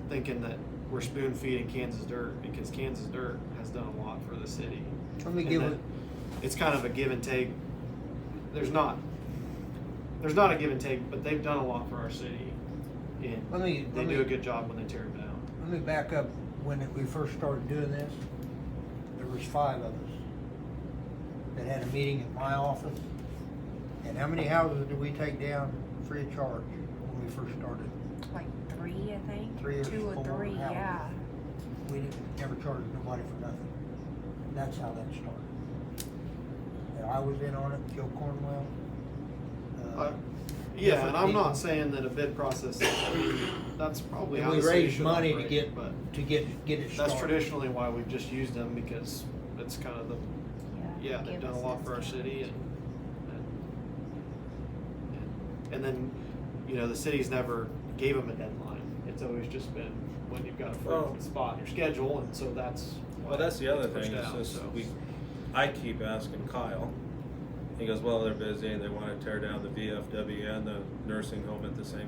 thinking that we're spoon feeding Kansas Dirt, because Kansas Dirt has done a lot for the city. Let me And give that it, It's kind of a give and take. There's not a give and take, but they've done a lot for our city. And they do a good job when they tear them down. let me back up. When we first started doing this, there was 5 of us that had a meeting in my office. And how many houses did we take down free of charge when we first started? Like 3, I think. 3 or 2 or 4 3, houses. yeah. We didn't never charge nobody for nothing. That's how that started. And I was in on it, Joe Cornwell. Yeah, different and I'm not people. saying that a bid process, that's probably And how we the city raised should money to operate, get but it started. that's traditionally why we've just used them, because it's kind of the, yeah, they've give done a us lot for our discounts. city and then, you know, the city's never gave them a deadline. It's always just been when you've got a free Well- spot in your schedule, and so that's why Well, that's the other it's pushed thing, is out, just, so. I keep asking Kyle. He goes, well, they're busy, they wanna tear down the VFW and the nursing home at the same.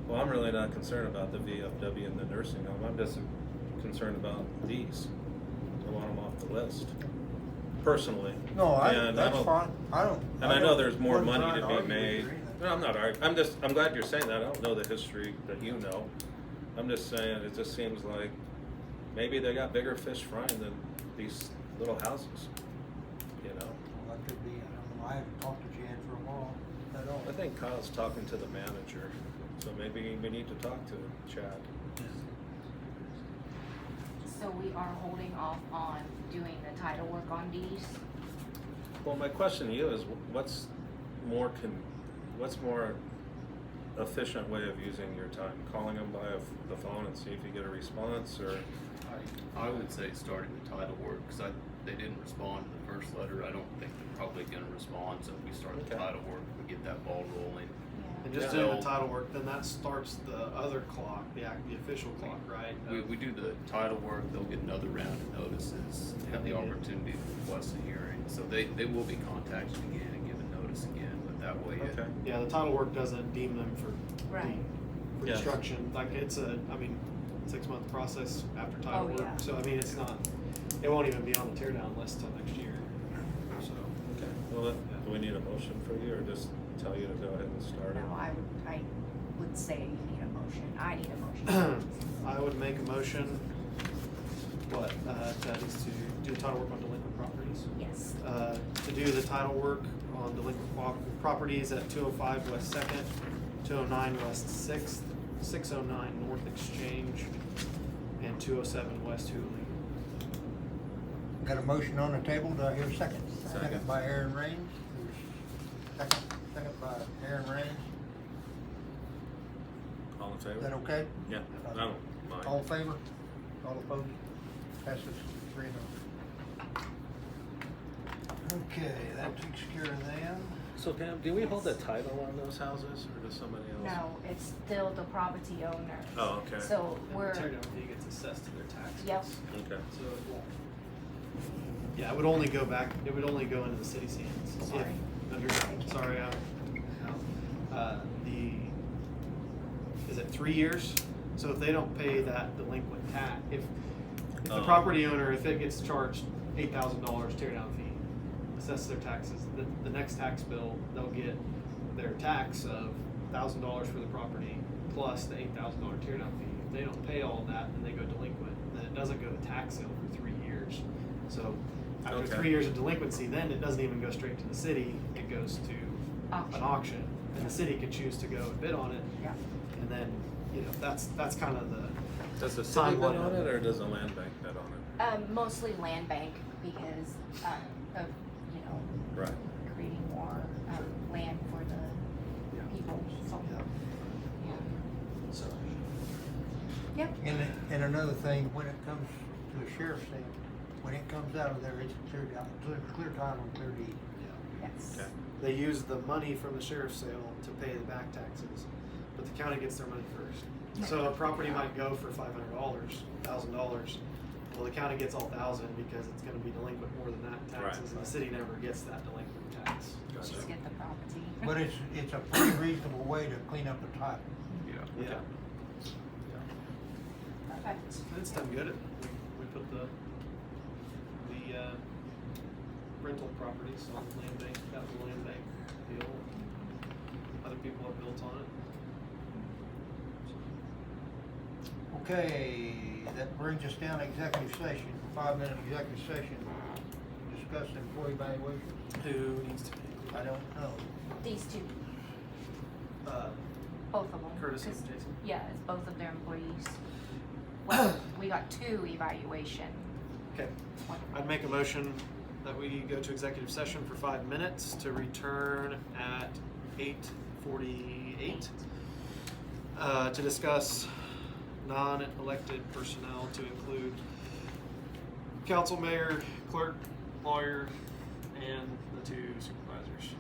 Well, I'm really not concerned about the VFW and the nursing home, I'm just concerned about these. I want them off the list, personally. No, And that's don't- fine. I don't. And I know there's more wasn't money trying to be argue with you made. or anything. No, I'm not arguing, I'm glad you're saying that, I don't know the history that you know. I'm just saying, it just seems like maybe they got bigger fish frying than these little houses, you know? Well, that could be, I don't know, I haven't talked to Chad for a while at all. I think Kyle's talking to the manager, so maybe we need to talk to Chad. So we are holding off on doing the title work on these. Well, my question to you is, what's more efficient way of using your time? Calling them by the phone and see if you get a response, or? I would say starting the title work, because they didn't respond to the first letter. I don't think they're probably gonna respond, so if we start the Okay. title work, we get that ball rolling. And just Yeah. doing the title work, then that starts the other clock, the official clock, right? We do the title work, they'll get another round of notices, have the opportunity to request a hearing. So they will be contacted again and given notice again, but that way. Okay. Yeah, the title work doesn't deem them for Right. for Yes. construction. Like it's a, I mean, 6-month process after title Oh, work. yeah. So I mean, it's not. It won't even be on the tear down list till next year. So Okay, well, do we need a motion for you, or just tell you to go ahead and start it? No, I would say you need a motion. I need a motion. I would make a motion. What? That is to do the title work on delinquent properties. Yes. To do the title work on delinquent properties at 205 West 2nd, 209 West 6th, 609 North Exchange, and 207 West Hooley. Got a motion on the table, do I hear a second? Second. By Aaron Raines. Second by Aaron Raines. All in Is favor? that okay? Yeah, I don't All mind. in favor? All opposed? Passes 3-0. Okay, that takes care of them. So Pam, do we hold the title on those houses, or does somebody else? No, it's still the property owners. Oh, okay. So we're, Tear down fee gets assessed to their taxes. Yep. Okay. So it won't. Yeah, it would only go back. It would only go into the city's hands. Sorry. Sorry. Is it 3 years? So if they don't pay that delinquent tax, if the Oh. property owner, if it gets charged $8,000 tear down fee, assess their taxes, the next tax bill, they'll get their tax of $1,000 for the property plus the $8,000 tear down fee. If they don't pay all of that, then they go delinquent. Then it doesn't go to tax sale for 3 years. So after Okay. 3 years of delinquency, then it doesn't even go straight to the city. It goes to Auction. an auction, and the city can choose to go and bid on it. Yeah. And then, that's kind of the. Does the city bid Timeline on of it, it. or does the land bank bid on it? Mostly land bank because, of, Right. creating more, land for the people, so. Yeah. Yeah. So. Yep. And another thing, when it comes to the sheriff's sale, when it comes out of there, it's clear title and clear deed. Yes. Okay. They use the money from the sheriff's sale to pay the back taxes, but the county gets their money first. So a property might go for $500, $1,000. Well, the county gets all 1,000 because it's gonna be delinquent more than that taxes, Right. and the city never gets that delinquent tax. Just get the property. But it's a pretty reasonable way to clean up the title. Yeah. Perfect. It's done good. We put the rental properties on the land bank, that was a land bank deal. Other people have built on it. Okay, that brings us down to executive session, 5-minute executive session, discuss employee evaluation. Who needs to be? I don't know. These two, Uh, both of them. Curtis and 'cause- Jason. Yeah, it's both of their employees. Well, we got 2 evaluation. Okay. One- I'd make a motion that we go to executive session for 5 minutes to return at 8:48 to discuss non-elected personnel to include council, mayor, clerk, lawyer, and the 2 supervisors,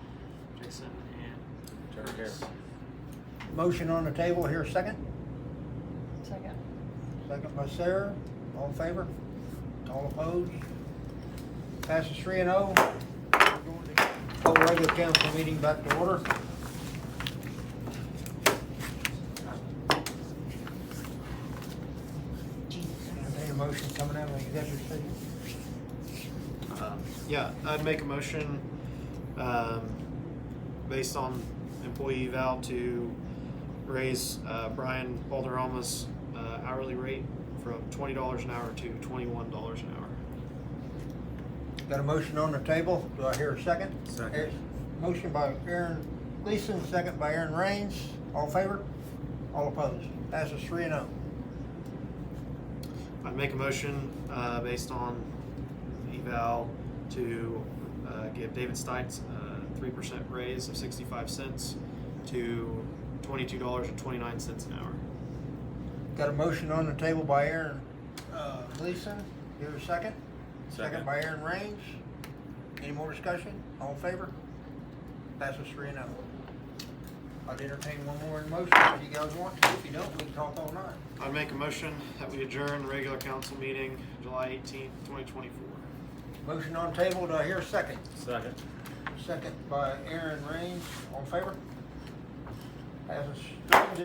Jason and Turn Curtis. here. Motion on the table, here a second? Second. Second by Sarah, all in favor? All opposed? Passes 3-0. Call regular council meeting back to order. Entertain a motion coming out of the executive session. Yeah, I'd make a motion, based on employee eval to raise, Brian Balderrama's, hourly rate from $20 an hour to $21 an hour. Got a motion on the table, do I hear a second? Second. Motion by Aaron Gleason, second by Aaron Raines, all in favor? All opposed? Passes 3-0. I'd make a motion, based on eval to, give David Stites a 3% raise of 65 cents to $22.29 an hour. Got a motion on the table by Aaron Gleason, hear a second? Second by Aaron Raines. Any more discussion? All in favor? Passes 3-0. I'd entertain one more in motion if you guys want to. If you don't, we can talk all night. I'd make a motion that we adjourn the regular council meeting July 18th, 2024. Motion on table, do I hear a second? Second. second by Aaron Raines. All in favor? Passes 3-0.